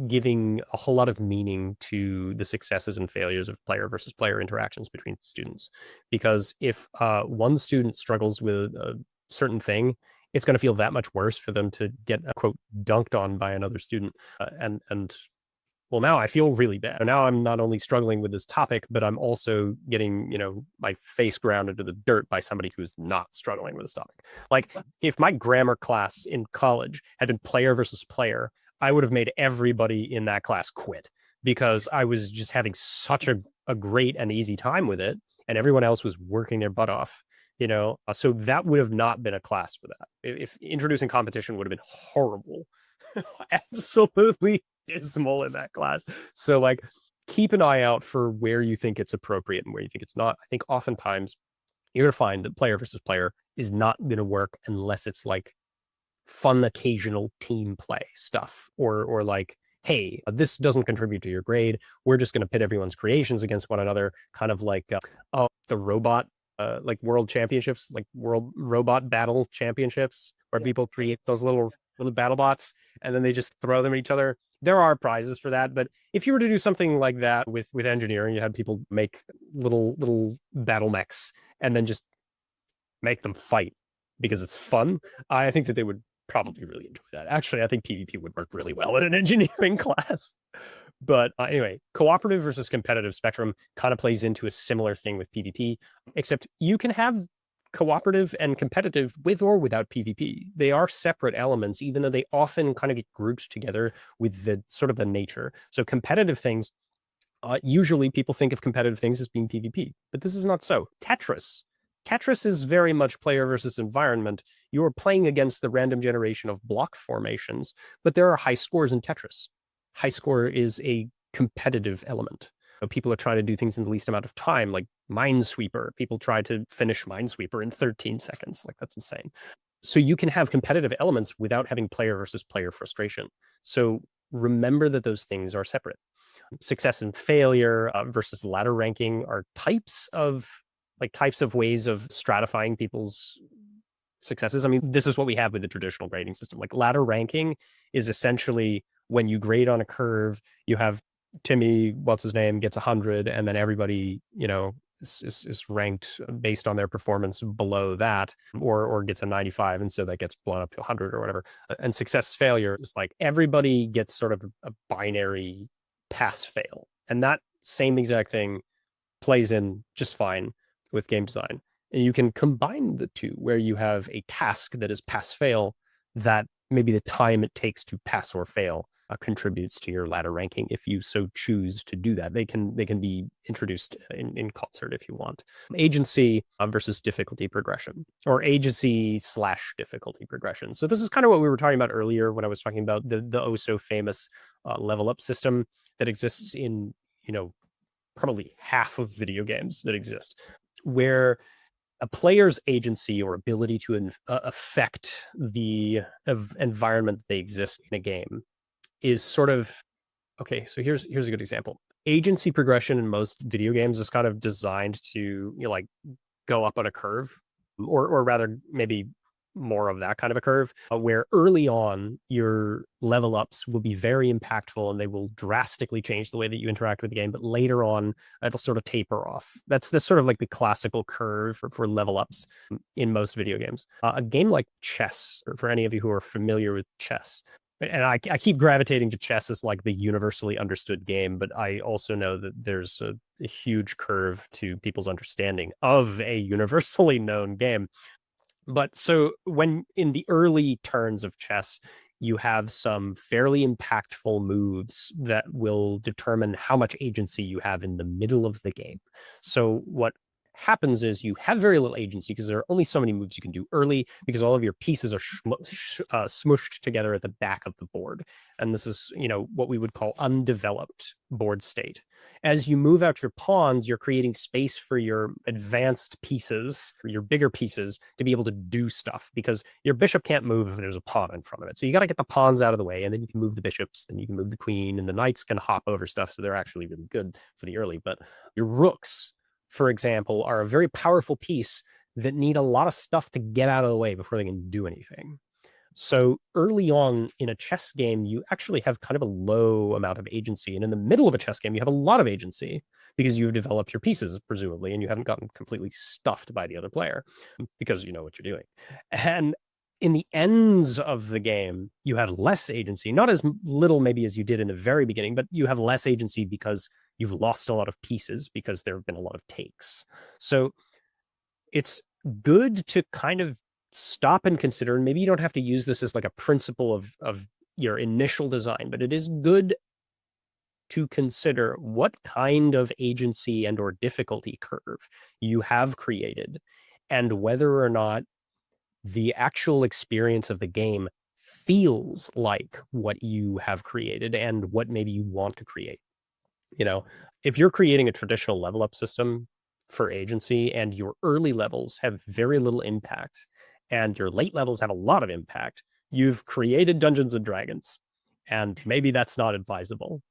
giving a whole lot of meaning to the successes and failures of player versus player interactions between students. Because if one student struggles with a certain thing, it's going to feel that much worse for them to get, quote, dunked on by another student. And well, now I feel really bad. Now I'm not only struggling with this topic, but I'm also getting, my face ground into the dirt by somebody who's not struggling with this topic. Like, if my grammar class in college had been player versus player, I would have made everybody in that class quit because I was just having such a great and easy time with it, and everyone else was working their butt off. So that would have not been a class for that. If introducing competition would have been horrible, absolutely dismal in that class. So like, keep an eye out for where you think it's appropriate and where you think it's not. I think oftentimes you're going to find that player versus player is not going to work unless it's like fun occasional team play stuff, or like, hey, this doesn't contribute to your grade, we're just going to pit everyone's creations against one another, kind of like the robot like world championships, like world robot battle championships, where people create those little battle bots and then they just throw them at each other. There are prizes for that, but if you were to do something like that with engineering, you had people make little battle mechs and then just make them fight because it's fun, I think that they would probably really enjoy that. Actually, I think PvP would work really well in an engineering class. But anyway, cooperative versus competitive spectrum kind of plays into a similar thing with PvP, except you can have cooperative and competitive with or without PvP. They are separate elements, even though they often kind of get grouped together with the sort of the nature. So competitive things, usually people think of competitive things as being PvP, but this is not so. Tetris is very much player versus environment. You are playing against the random generation of block formations, but there are high scores in Tetris. High score is a competitive element. People are trying to do things in the least amount of time, like Minesweeper. People try to finish Minesweeper in 13 seconds. Like, that's insane. So you can have competitive elements without having player versus player frustration. So remember that those things are separate. Success and failure versus ladder ranking are types of ways of stratifying people's successes. I mean, this is what we have with the traditional grading system. Like, ladder ranking is essentially when you grade on a curve, you have Timmy, what's his name, gets 100, and then everybody, is ranked based on their performance below that, or gets a 95, and so that gets blown up to 100 or whatever. And success failure is like everybody gets sort of a binary pass fail, and that same exact thing plays in just fine with game design. And you can combine the two, where you have a task that is pass fail, that maybe the time it takes to pass or fail contributes to your ladder ranking if you so choose to do that. They can be introduced in concert if you want. Agency versus difficulty progression, or agency / difficulty progression. So this is kind of what we were talking about earlier when I was talking about the oh so famous level up system that exists in, probably half of video games that exist, where a player's agency or ability to affect the environment that they exist in a game is sort of, okay, so here's a good example. Agency progression in most video games is kind of designed to, like, go up on a curve, or rather maybe more of that kind of a curve, where early on your level ups will be very impactful and they will drastically change the way that you interact with the game, but later on it'll sort of taper off. That's sort of like the classical curve for level ups in most video games. A game like chess, or for any of you who are familiar with chess, and I keep gravitating to chess as like the universally understood game, but I also know that there's a huge curve to people's understanding of a universally known game. But so when in the early turns of chess, you have some fairly impactful moves that will determine how much agency you have in the middle of the game. So what happens is you have very little agency because there are only so many moves you can do early, because all of your pieces are smushed together at the back of the board. And this is, what we would call undeveloped board state. As you move out your pawns, you're creating space for your advanced pieces, or your bigger pieces, to be able to do stuff, because your bishop can't move if there's a pawn in front of it. So you got to get the pawns out of the way, and then you can move the bishops, then you can move the queen, and the knights can hop over stuff. So they're actually really good for the early. But your rooks, for example, are a very powerful piece that need a lot of stuff to get out of the way before they can do anything. So early on in a chess game, you actually have kind of a low amount of agency. And in the middle of a chess game, you have a lot of agency because you've developed your pieces, presumably, and you haven't gotten completely stuffed by the other player because you know what you're doing. And in the ends of the game, you have less agency, not as little maybe as you did in the very beginning, but you have less agency because you've lost a lot of pieces, because there have been a lot of takes. So it's good to kind of stop and consider, and maybe you don't have to use this as like a principle of your initial design, but it is good to consider what kind of agency and or difficulty curve you have created, and whether or not the actual experience of the game feels like what you have created and what maybe you want to create. If you're creating a traditional level up system for agency and your early levels have very little impact and your late levels have a lot of impact, you've created Dungeons and Dragons, and maybe that's not advisable.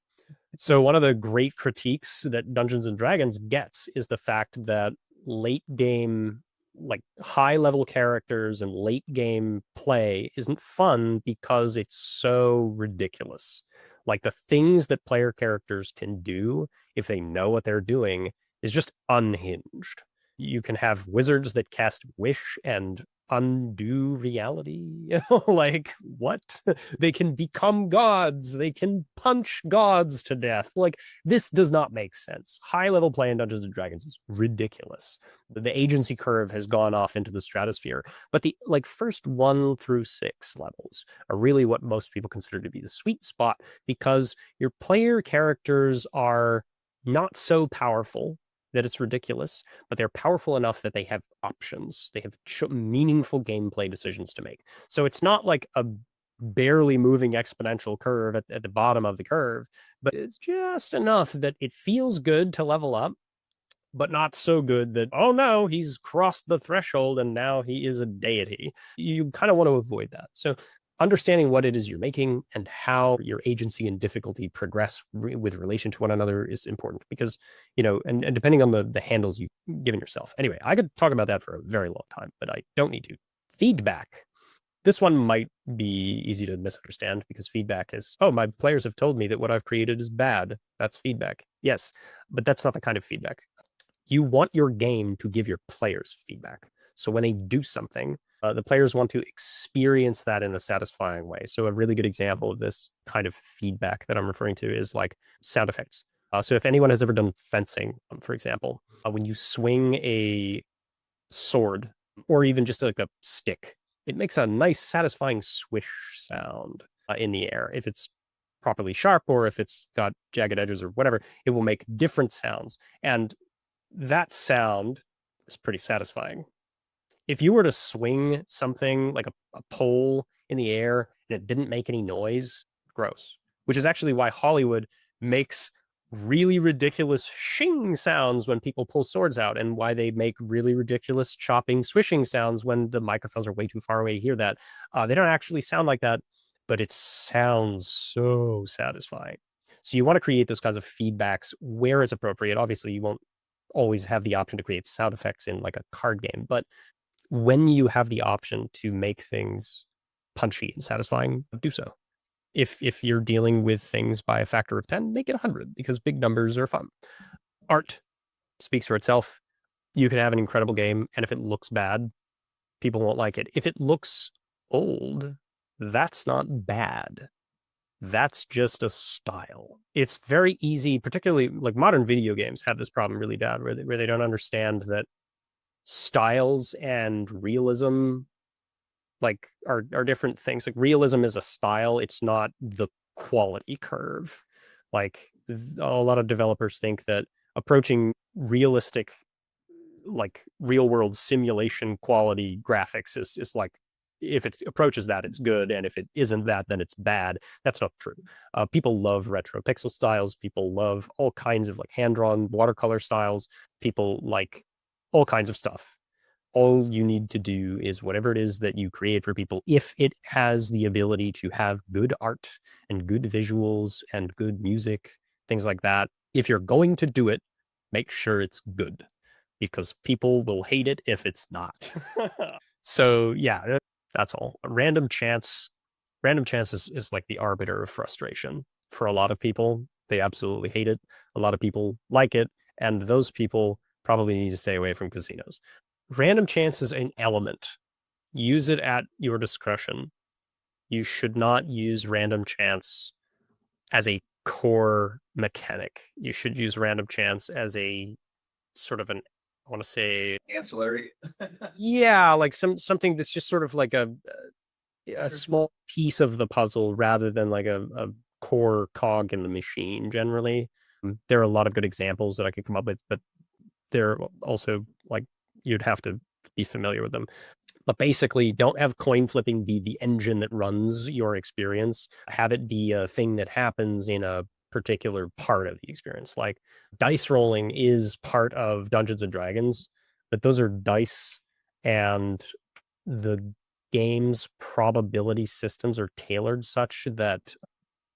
So one of the great critiques that Dungeons and Dragons gets is the fact that late game, like high level characters and late game play isn't fun because it's so ridiculous. Like the things that player characters can do if they know what they're doing is just unhinged. You can have wizards that cast wish and undo reality. Like what? They can become gods. They can punch gods to death. Like this does not make sense. High level play in Dungeons and Dragons is ridiculous. The agency curve has gone off into the stratosphere, but the first 1 through 6 levels are really what most people consider to be the sweet spot, because your player characters are not so powerful that it's ridiculous, but they're powerful enough that they have options. They have meaningful gameplay decisions to make. So it's not like a barely moving exponential curve at the bottom of the curve, but it's just enough that it feels good to level up, but not so good that, oh no, he's crossed the threshold and now he is a deity. You kind of want to avoid that. So understanding what it is you're making and how your agency and difficulty progress with relation to one another is important, because, and depending on the handles you've given yourself. Anyway, I could talk about that for a very long time, but I don't need to. Feedback. This one might be easy to misunderstand because feedback is, oh, my players have told me that what I've created is bad. That's feedback. Yes, but that's not the kind of feedback. You want your game to give your players feedback. So when they do something, the players want to experience that in a satisfying way. So a really good example of this kind of feedback that I'm referring to is like sound effects. So if anyone has ever done fencing, for example, when you swing a sword or even just like a stick, it makes a nice satisfying swish sound in the air. If it's properly sharp or if it's got jagged edges or whatever, it will make different sounds. And that sound is pretty satisfying. If you were to swing something like a pole in the air and it didn't make any noise, gross. Which is actually why Hollywood makes really ridiculous shing sounds when people pull swords out, and why they make really ridiculous chopping, swishing sounds when the microphones are way too far away to hear that. They don't actually sound like that, but it sounds so satisfying. So you want to create those kinds of feedbacks where it's appropriate. Obviously, you won't always have the option to create sound effects in like a card game, but when you have the option to make things punchy and satisfying, do so. If you're dealing with things by a factor of 10, make it 100, because big numbers are fun. Art speaks for itself. You can have an incredible game, and if it looks bad, people won't like it. If it looks old, that's not bad. That's just a style. It's very easy, particularly like modern video games have this problem really bad, where they don't understand that styles and realism are different things. Like realism is a style, it's not the quality curve. Like a lot of developers think that approaching realistic, like real world simulation quality graphics is like, if it approaches that, it's good, and if it isn't that, then it's bad. That's not true. People love retro pixel styles. People love all kinds of like hand-drawn watercolor styles. People like all kinds of stuff. All you need to do is whatever it is that you create for people, if it has the ability to have good art and good visuals and good music, things like that, if you're going to do it, make sure it's good, because people will hate it if it's not. So yeah, that's all. Random chance is like the arbiter of frustration for a lot of people. They absolutely hate it. A lot of people like it, and those people probably need to stay away from casinos. Random chance is an element. Use it at your discretion. You should not use random chance as a core mechanic. You should use random chance as a sort of I want to say Ancillary. yeah, like something that's just sort of like a small piece of the puzzle rather than like a core cog in the machine generally. There are a lot of good examples that I could come up with, but they're also like, you'd have to be familiar with them. But basically, don't have coin flipping be the engine that runs your experience. Have it be a thing that happens in a particular part of the experience. Like dice rolling is part of Dungeons and Dragons, but those are dice, and the game's probability systems are tailored such that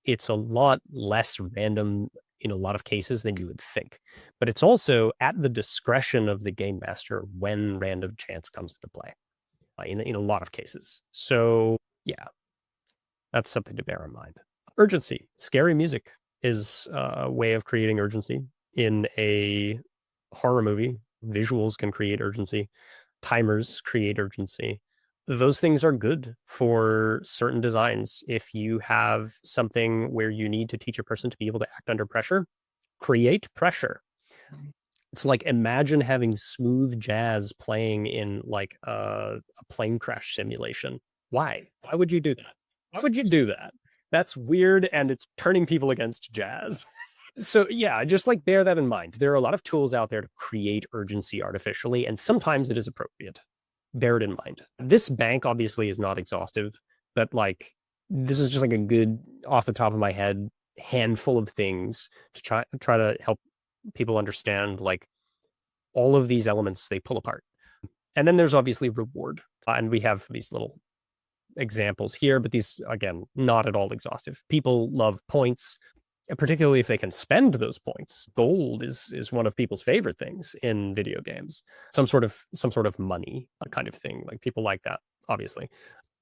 it's a lot less random in a lot of cases than you would think. But it's also at the discretion of the game master when random chance comes into play in a lot of cases. So yeah, that's something to bear in mind. Urgency. Scary music is a way of creating urgency in a horror movie. Visuals can create urgency. Timers create urgency. Those things are good for certain designs. If you have something where you need to teach a person to be able to act under pressure, create pressure. It's like, imagine having smooth jazz playing in like a plane crash simulation. Why? Why would you do that? Why would you do that? That's weird, and it's turning people against jazz. So yeah, just like bear that in mind. There are a lot of tools out there to create urgency artificially, and sometimes it is appropriate. Bear it in mind. This bank obviously is not exhaustive, but like this is just like a good, off the top of my head, handful of things to try to help people understand like all of these elements they pull apart. And then there's obviously reward. And we have these little examples here, but these, again, not at all exhaustive. People love points, particularly if they can spend those points. Gold is one of people's favorite things in video games. Some sort of money kind of thing. Like people like that, obviously,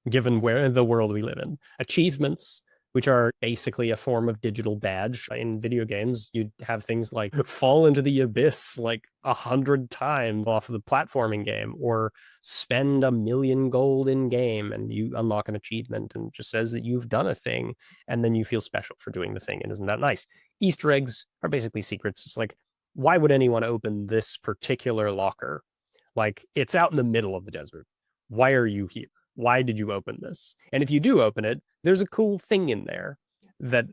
given where the world we live in. Achievements, which are basically a form of digital badge. In video games, you'd have things like fall into the abyss like 100 times off of the platforming game, or spend 1 million gold in game and you unlock an achievement and it just says that you've done a thing, and then you feel special for doing the thing. And isn't that nice? Easter eggs are basically secrets. It's like, why would anyone open this particular locker? Like, it's out in the middle of the desert. Why are you here? Why did you open this? And if you do open it, there's a cool thing in there that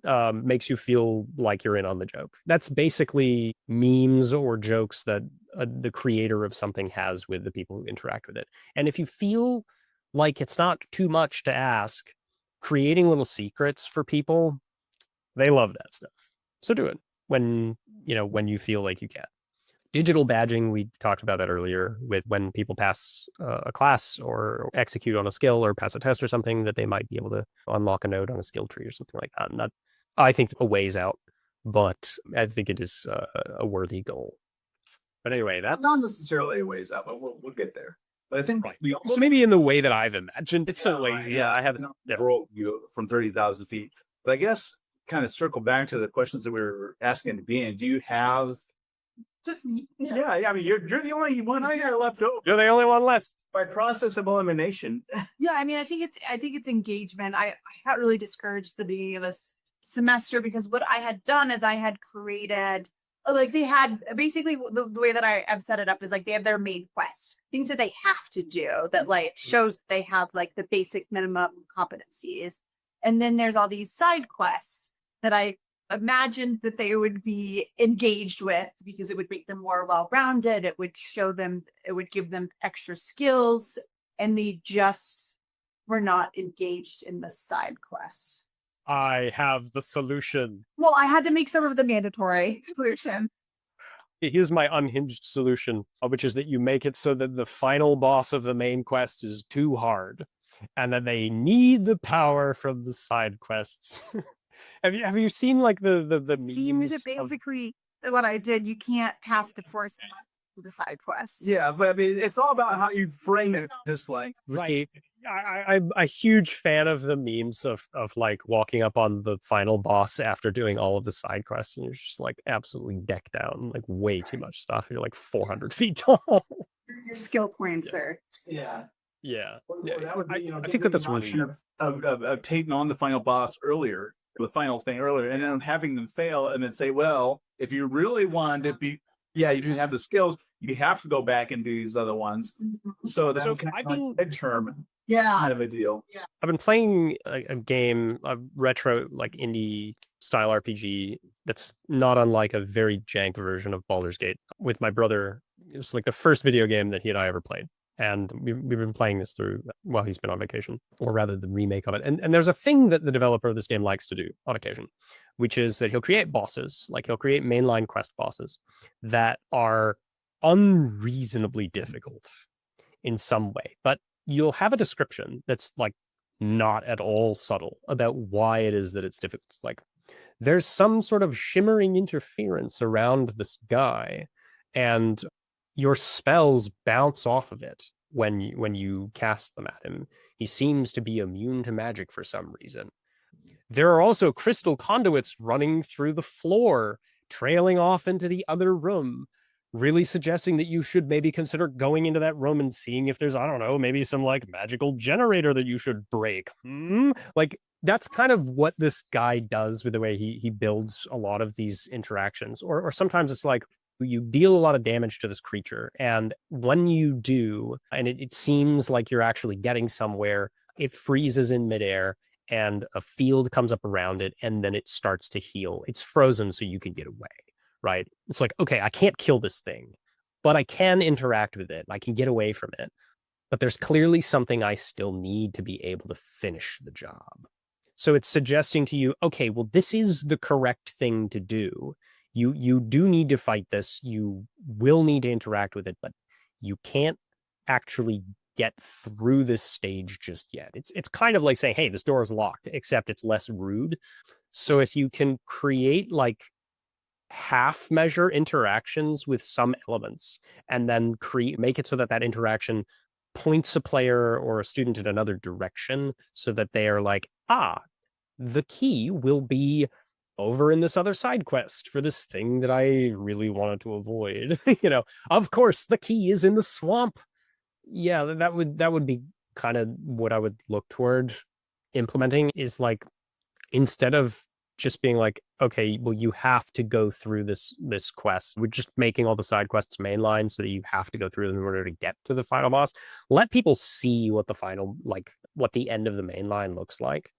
makes you feel like you're in on the joke. That's basically memes or jokes that the creator of something has with the people who interact with it. And if you feel like it's not too much to ask, creating little secrets for people, they love that stuff. So do it when you feel like you can. Digital badging, we talked about that earlier, with when people pass a class or execute on a skill or pass a test or something, that they might be able to unlock a node on a skill tree or something like that. And that, I think, a ways out, but I think it is a worthy goal. But anyway, that's Not necessarily a ways out, but we'll get there. But I think right. we also Well, maybe in the way that I've imagined. It's so lazy. Yeah, I have broke you from 30,000 feet. But I guess kind of circle back to the questions that we were asking at the beginning. Do you have? Just Yeah. I mean, you're the only one I got left over You're the only one left. by process of elimination. yeah. I mean, I think it's engagement. I got really discouraged at the beginning of this semester because what I had done is I had created, like, they had basically the way that I have set it up is like they have their main quest, things that they have to do that like shows they have like the basic minimum competencies, and then there's all these side quests that I imagined that they would be engaged with because it would make them more well-rounded. It would show them, it would give them extra skills, and they just were not engaged in the side quests. I have the solution. Well, I had to make some of the mandatory solution. Here's my unhinged solution, which is that you make it so that the final boss of the main quest is too hard, and that they need the power from the side quests. Have you seen like the memes? Basically, what I did, you can't pass the first the side quests. Yeah, but I mean, it's all about how you frame it. Just like Right. I'm a huge fan of the memes of like walking up on the final boss after doing all of the side quests, and you're just like absolutely decked out and like way too much stuff. You're like 400 feet tall. Your skill points are. yeah. Yeah. Well, that would be, I think that's really of taking on the final boss earlier, the final thing earlier, and then having them fail, and then say, well, if you really wanted to be, yeah, you didn't have the skills, you have to go back and do these other ones. So that's I've been midterm Yeah. kind of a deal. I've been playing a game, a retro like indie style RPG that's not unlike a very jank version of Baldur's Gate with my brother. It was like the first video game that he and I ever played. And we've been playing this through while he's been on vacation, or rather the remake of it. And there's a thing that the developer of this game likes to do on occasion, which is that he'll create bosses, like he'll create mainline quest bosses that are unreasonably difficult in some way. But you'll have a description that's like not at all subtle about why it is that it's difficult. It's like there's some sort of shimmering interference around this guy, and your spells bounce off of it when you cast them at him. He seems to be immune to magic for some reason. There are also crystal conduits running through the floor, trailing off into the other room, really suggesting that you should maybe consider going into that room and seeing if there's, I don't know, maybe some like magical generator that you should break. Like that's kind of what this guy does with the way he builds a lot of these interactions. Or sometimes it's like, you deal a lot of damage to this creature, and when you do, and it seems like you're actually getting somewhere, it freezes in midair and a field comes up around it, and then it starts to heal. It's frozen so you can get away, right? It's like, okay, I can't kill this thing, but I can interact with it. I can get away from it. But there's clearly something I still need to be able to finish the job. So it's suggesting to you, okay, well, this is the correct thing to do. You do need to fight this. You will need to interact with it, but you can't actually get through this stage just yet. It's kind of like saying, hey, this door is locked, except it's less rude. So if you can create like half measure interactions with some elements, and then make it so that that interaction points a player or a student in another direction, so that they are like, the key will be over in this other side quest for this thing that I really wanted to avoid. Of course, the key is in the swamp. Yeah, that would be kind of what I would look toward implementing, is like, instead of just being like, okay, well, you have to go through this quest. We're just making all the side quests mainline so that you have to go through them in order to get to the final boss. Let people see what the end of the mainline looks like,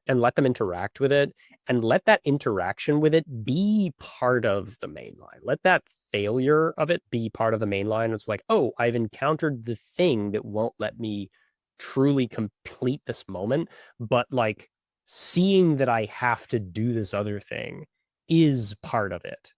and let them interact with it, and let that interaction with it be part of the mainline. Let that failure of it be part of the mainline. It's like, oh, I've encountered the thing that won't let me truly complete this moment, but like seeing that I have to do this other thing is part of it.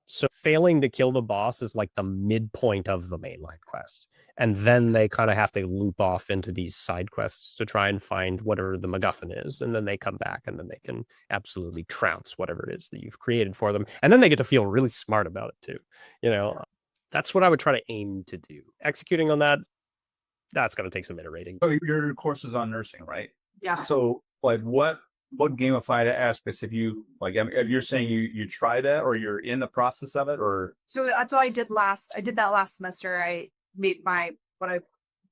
So failing to kill the boss is like the midpoint of the mainline quest. And then they kind of have to loop off into these side quests to try and find whatever the MacGuffin is. And then they come back, and then they can absolutely trounce whatever it is that you've created for them. And then they get to feel really smart about it too. That's what I would try to aim to do. Executing on that, that's going to take some iterating. So your course is on nursing, right? Yeah. So like what gamified aspects, if you're saying you try that, or you're in the process of it, or? So that's what I did that last semester. I made what I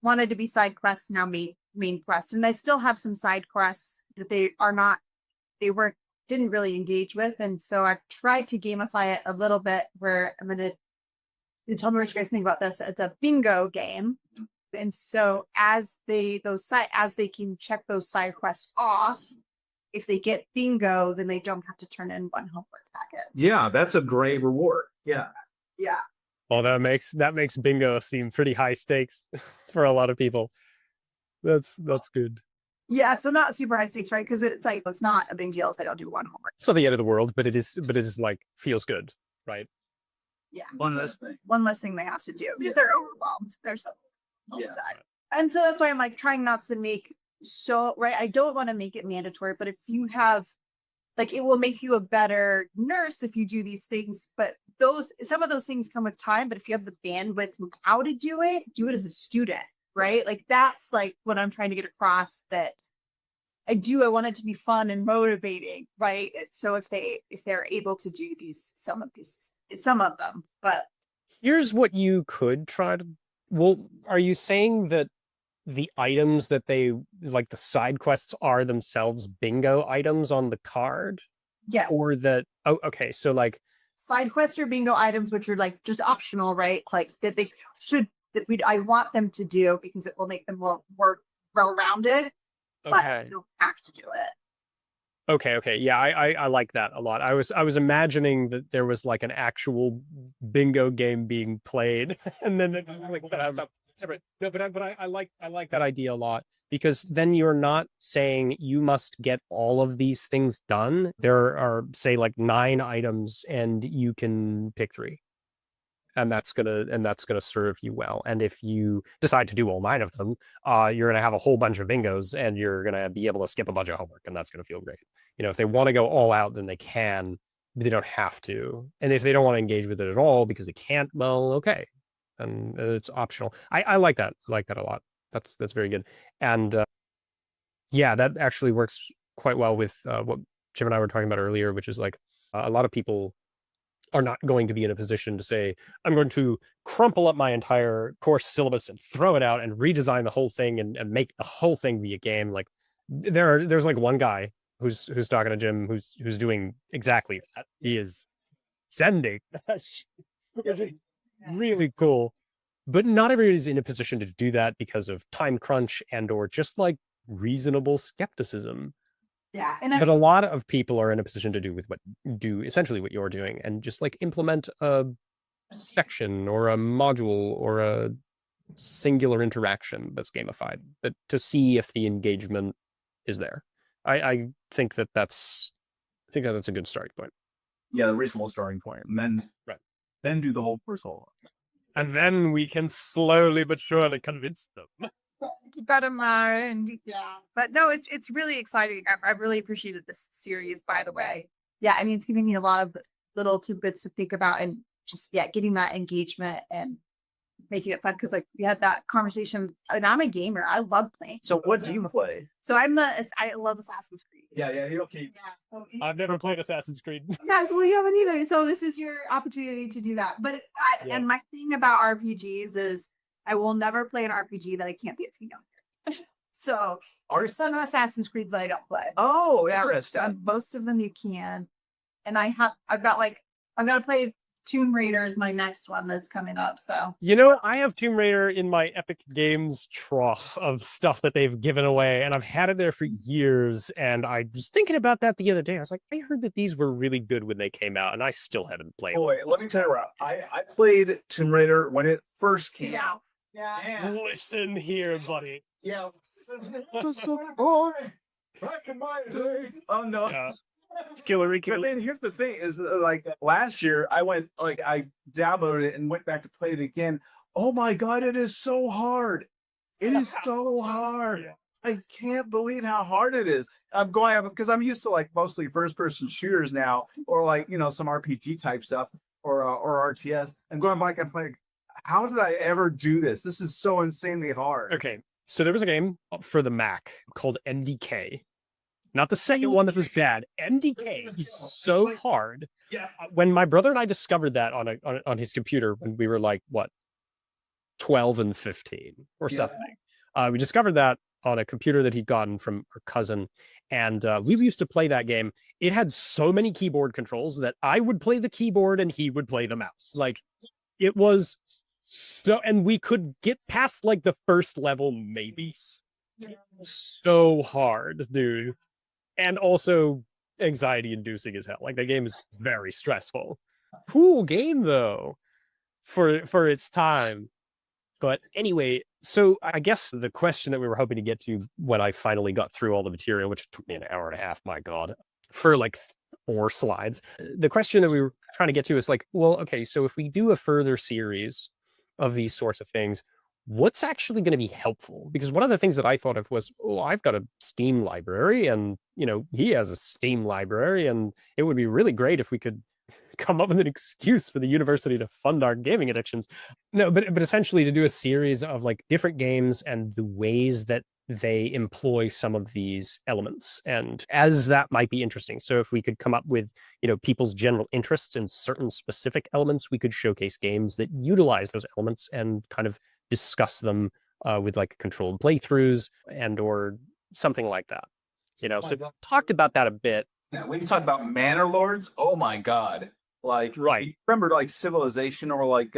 wanted to be side quests now made main quests, and I still have some side quests that didn't really engage with, and so I've tried to gamify it a little bit, where I'm gonna tell me what you guys think about this. It's a bingo game, and so as they can check those side quests off, if they get bingo, then they don't have to turn in one homework packet. Yeah, that's a great reward. Yeah. Well, that makes bingo seem pretty high stakes for a lot of people. That's good. Yeah, so not super high stakes, right? Because it's like, it's not a big deal if I don't do one homework. It's not the end of the world, but it is like, feels good, right? Yeah. One less thing they have to do because they're overwhelmed. They're so outside. And so that's why I'm like trying not to make I don't want to make it mandatory, but if you have, like, it will make you a better nurse if you do these things, but some of those things come with time. But if you have the bandwidth and how to do it as a student, right? Like, that's like what I'm trying to get across, that I want it to be fun and motivating, right? So if they're able to do some of them, but here's what you could try to. Well, are you saying that the items that they like, the side quests, are themselves bingo items on the card? Yeah. Or that? Oh, okay. So like side quest or bingo items, which are like just optional, right? Like I want them to do, because it will make them more well-rounded. Okay. But you don't have to do it. Okay. Yeah, I like that a lot. I was imagining that there was like an actual bingo game being played, and then like separate. No, but I like that idea a lot, because then you're not saying you must get all of these things done. There are, say, like 9 items, and you can pick 3. And that's gonna serve you well. And if you decide to do all 9 of them, you're gonna have a whole bunch of bingos, and you're gonna be able to skip a bunch of homework, and that's gonna feel great. You know, if they want to go all out, then they can, but they don't have to. And if they don't want to engage with it at all because they can't, well, okay, and it's optional. I like that. I like that a lot. That's very good. And yeah, that actually works quite well with what Jim and I were talking about earlier, which is like a lot of people are not going to be in a position to say, I'm going to crumple up my entire course syllabus and throw it out and redesign the whole thing and make the whole thing be a game. Like there's like one guy who's talking to Jim who's doing exactly that. He is sending. Really cool. But not everybody's in a position to do that because of time crunch and or just like reasonable skepticism. Yeah. And But a lot of people are in a position to do essentially what you're doing, and just like implement a section or a module or a singular interaction that's gamified to see if the engagement is there. I think that's a good starting point. Yeah, the reasonable starting point, and then then do the whole course all over. And then we can slowly but surely convince them. keep that in mind. Yeah. But no, it's really exciting. I really appreciated this series, by the way. Yeah, I mean, it's giving me a lot of little tidbits to think about, and just getting that engagement and making it fun, because like we had that conversation, and I'm a gamer. I love playing. So what do you play? So I love Assassin's Creed. Yeah, okay. Yeah. I've never played Assassin's Creed. Yes, well, you haven't either. So this is your opportunity to do that. But and my thing about RPGs is I will never play an RPG that I can't be a female character. So there's some Assassin's Creed that I don't play. Oh, interesting. Most of them you can. And I've got to play Tomb Raider is my next one that's coming up. So You know, I have Tomb Raider in my Epic Games trough of stuff that they've given away, and I've had it there for years. And I was thinking about that the other day. I was like, I heard that these were really good when they came out, and I still haven't played them. Boy, let me tell you what. I played Tomb Raider when it first came out. Yeah. Listen here, buddy. Yeah. Back in my day. Oh no. Yeah. Killer. But then here's the thing: is like last year, I downloaded it and went back to play it again. Oh my god, it is so hard! It is so hard. I can't believe how hard it is. I'm going because I'm used to like mostly first-person shooters now, or like some RPG type stuff, or RTS. I'm going back and playing. How did I ever do this? This is so insanely hard. Okay, so there was a game for the Mac called MDK. Not the second one that was bad. MDK is so hard. Yeah. When my brother and I discovered that on his computer when we were like, what, 12 and 15 or something. We discovered that on a computer that he'd gotten from our cousin. And we used to play that game. It had so many keyboard controls that I would play the keyboard and he would play the mouse. Like, it was so, and we could get past like the first level, maybe. So hard, dude. And also anxiety inducing as hell. Like, the game is very stressful. Cool game though, for its time. But anyway, so I guess the question that we were hoping to get to when I finally got through all the material, which took me an hour and a half, my God, for like 4 slides. The question that we were trying to get to is like, well, okay, so if we do a further series of these sorts of things, what's actually going to be helpful? Because one of the things that I thought of was, oh, I've got a Steam library, and he has a Steam library, and it would be really great if we could come up with an excuse for the university to fund our gaming addictions. No, but essentially to do a series of like different games and the ways that they employ some of these elements, and as that might be interesting. So if we could come up with people's general interests in certain specific elements, we could showcase games that utilize those elements and kind of discuss them with like controlled playthroughs and or something like that. So talked about that a bit. Yeah, when you talk about manor lords, oh my god! Like, Right. Remember like Civilization or like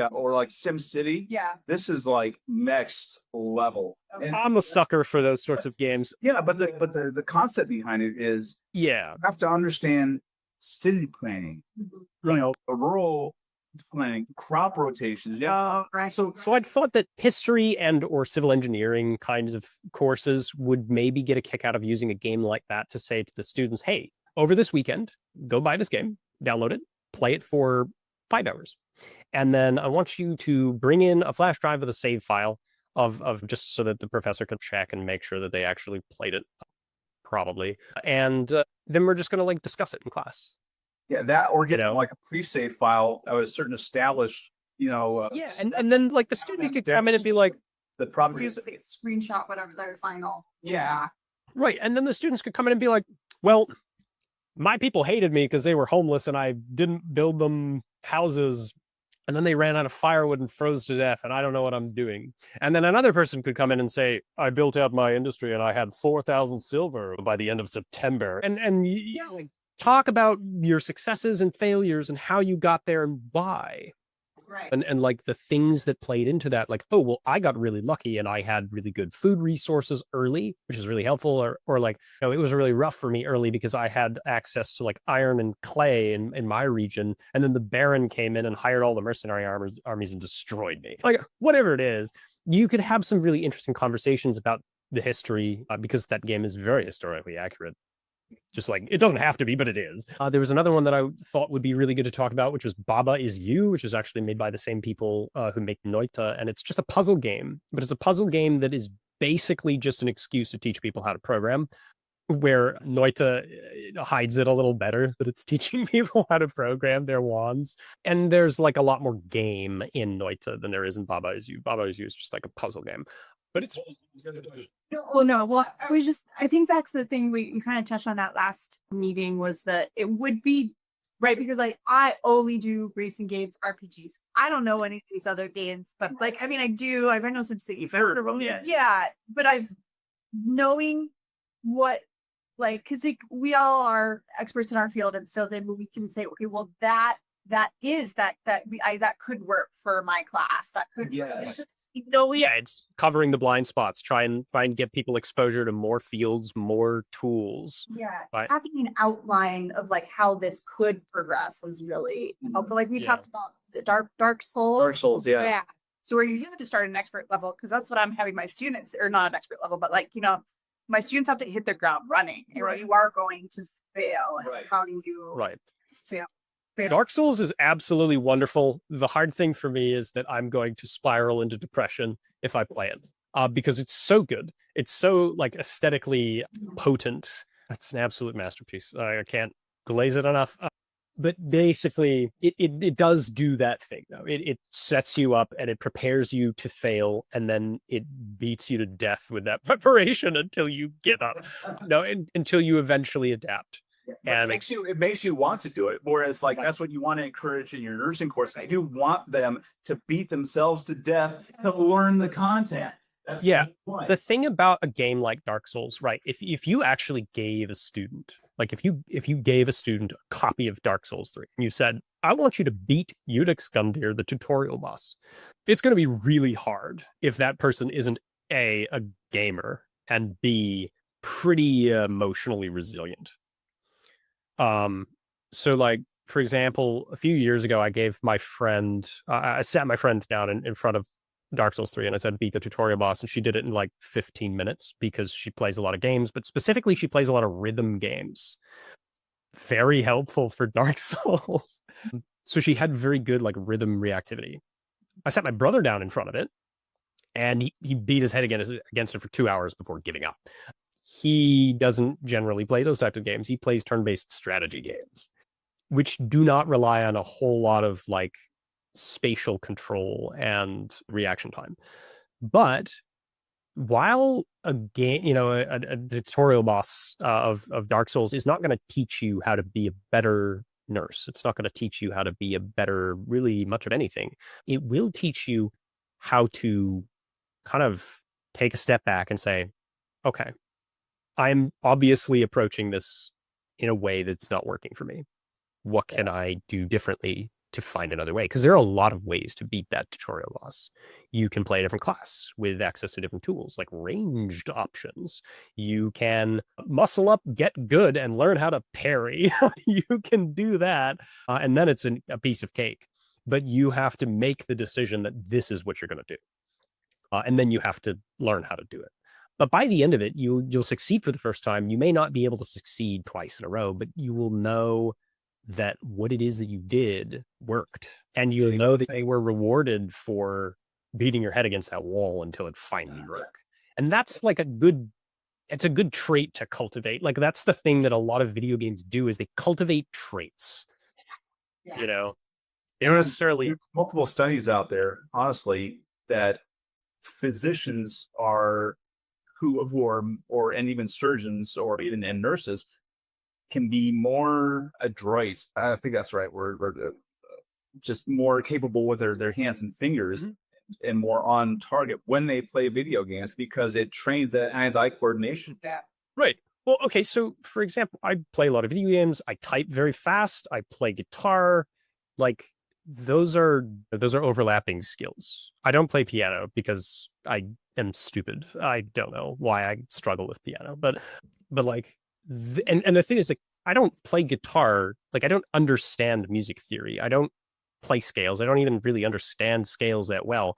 Sim City? Yeah. This is like next level. Okay. And, I'm a sucker for those sorts of games. yeah, but the concept behind it is Yeah. you have to understand city planning. Mhm. A rural planning, crop rotations. Yeah. Oh, right. So I'd thought that history and or civil engineering kinds of courses would maybe get a kick out of using a game like that to say to the students, hey, over this weekend, go buy this game, download it, play it for 5 hours. And then I want you to bring in a flash drive with a save file of just so that the professor can check and make sure that they actually played it probably. And then we're just going to like discuss it in class. Yeah, that or get know? like a pre-save file of a certain established, Yeah, and then like the students could come in and be like, the properties. Use it, screenshot whatever their final. Yeah. right. And then the students could come in and be like, well, my people hated me because they were homeless and I didn't build them houses. And then they ran out of firewood and froze to death, and I don't know what I'm doing. And then another person could come in and say, I built out my industry and I had 4,000 silver by the end of September. And yeah, like talk about your successes and failures and how you got there and why. Right. And like the things that played into that, like, oh, well, I got really lucky and I had really good food resources early, which is really helpful. Or like, you know, it was really rough for me early because I had access to like iron and clay in my region. And then the Baron came in and hired all the mercenary armies and destroyed me. Like, whatever it is, you could have some really interesting conversations about the history because that game is very historically accurate. Just like, it doesn't have to be, but it is. There was another one that I thought would be really good to talk about, which was Baba Is You, which is actually made by the same people who make Noita. And it's just a puzzle game, but it's a puzzle game that is basically just an excuse to teach people how to program, where Noita hides it a little better, but it's teaching people how to program their wands. And there's like a lot more game in Noita than there is in Baba Is You. Baba Is You is just like a puzzle game. But it's No. Well, I think that's the thing we kind of touched on that last meeting was that it would be right because like I only do racing games, RPGs. I don't know any of these other games, but like I mean, I've known since you've heard of them, yeah. But I've knowing what like because like, we all are experts in our field, and so then we can say, okay, well that could work for my class. That could yeah, it's covering the blind spots. Try and get people exposure to more fields, more tools. Yeah, right? Having an outline of like how this could progress is really helpful. Like we talked about the Dark Souls. Dark Souls, yeah. Yeah. So where you have to start at an expert level, because that's what I'm having my students, or not an expert level, but like, you know, my students have to hit the ground running. And you are going to fail. And how do you fail? Dark Souls is absolutely wonderful. The hard thing for me is that I'm going to spiral into depression if I play it, because it's so good. It's so like aesthetically potent. That's an absolute masterpiece. I can't glaze it enough. But basically, it does do that thing though. It sets you up and it prepares you to fail, and then it beats you to death with that preparation until you get up. Until you eventually adapt. And it makes you want to do it. Whereas like that's what you want to encourage in your nursing course. I do want them to beat themselves to death to learn the content. That's the thing about a game like Dark Souls, right? If you actually gave a student, like if you gave a student a copy of Dark Souls 3 and you said, I want you to beat Eudex Gundyr, the tutorial boss, it's going to be really hard if that person isn't A, a gamer, and B, pretty emotionally resilient. So like, for example, a few years ago, I gave my friend, I sat my friend down in front of Dark Souls 3 and I said, beat the tutorial boss. And she did it in like 15 minutes because she plays a lot of games, but specifically she plays a lot of rhythm games. Very helpful for Dark Souls. So she had very good like rhythm reactivity. I sat my brother down in front of it and he beat his head against it for 2 hours before giving up. He doesn't generally play those types of games. He plays turn-based strategy games, which do not rely on a whole lot of like spatial control and reaction time. But while a game, you know, a tutorial boss of Dark Souls is not going to teach you how to be a better nurse. It's not going to teach you how to be a better, really much of anything. It will teach you how to kind of take a step back and say, okay, I'm obviously approaching this in a way that's not working for me. What can I do differently to find another way? Because there are a lot of ways to beat that tutorial boss. You can play a different class with access to different tools, like ranged options. You can muscle up, get good, and learn how to parry. You can do that, and then it's a piece of cake. but you have to make the decision that this is what you're going to do. And then you have to learn how to do it. But by the end of it, you'll succeed for the first time. You may not be able to succeed twice in a row, but you will know that what it is that you did worked. And you'll know that they were rewarded for beating your head against that wall until it finally broke. And that's like it's a good trait to cultivate. Like that's the thing that a lot of video games do is they cultivate traits. You know, they don't necessarily There's multiple studies out there, honestly, that physicians are and even surgeons or even and nurses can be more adroit. I think that's the right word. Just more capable with their hands and fingers and more on target when they play video games because it trains that eye coordination. Right. Well, okay. So, for example, I play a lot of video games. I type very fast. I play guitar. Like those are overlapping skills. I don't play piano because I am stupid. I don't know why I struggle with piano, but like, and the thing is, like, I don't play guitar. Like, I don't understand music theory. I don't play scales. I don't even really understand scales that well,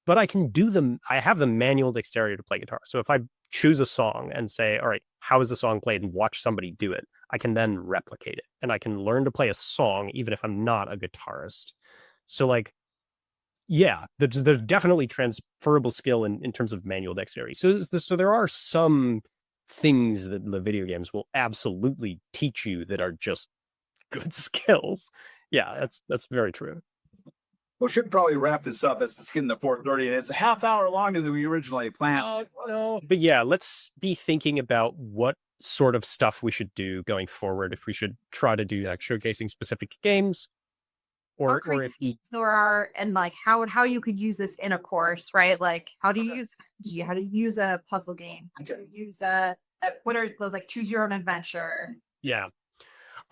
but I can do them. I have the manual dexterity to play guitar. So if I choose a song and say, all right, how is the song played, and watch somebody do it, I can then replicate it and I can learn to play a song even if I'm not a guitarist. So like, yeah, there's definitely transferable skill in terms of manual dexterity. So there are some things that the video games will absolutely teach you that are just good skills. Yeah, that's very true. We should probably wrap this up. It's getting to 4:30, and it's a half hour longer than we originally planned. Oh, no. But yeah, let's be thinking about what sort of stuff we should do going forward. If we should try to do like showcasing specific games, or if there are, and like how you could use this in a course, right? Like how do you use a puzzle game? How do you use what are those, like choose your own adventure? Yeah.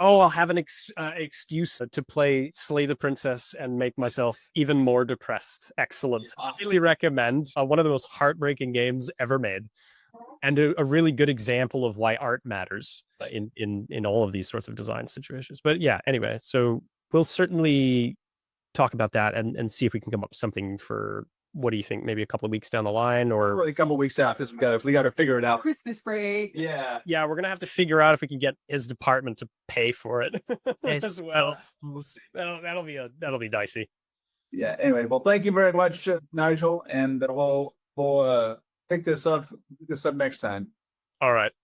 Oh, I'll have an excuse to play Slay the Princess and make myself even more depressed. Excellent. Awesome. Really recommend. One of the most heartbreaking games ever made, and a really good example of why art matters in all of these sorts of design situations. But yeah, anyway, so we'll certainly talk about that and see if we can come up with something for, what do you think, maybe a couple of weeks down the line, or Really a couple of weeks out, because we got to figure it out. Christmas break. Yeah. yeah, we're gonna have to figure out if we can get his department to pay for it as well. We'll see. That'll be dicey. Yeah. Anyway, well, thank you very much, Nigel, and we'll pick this up next time. All right.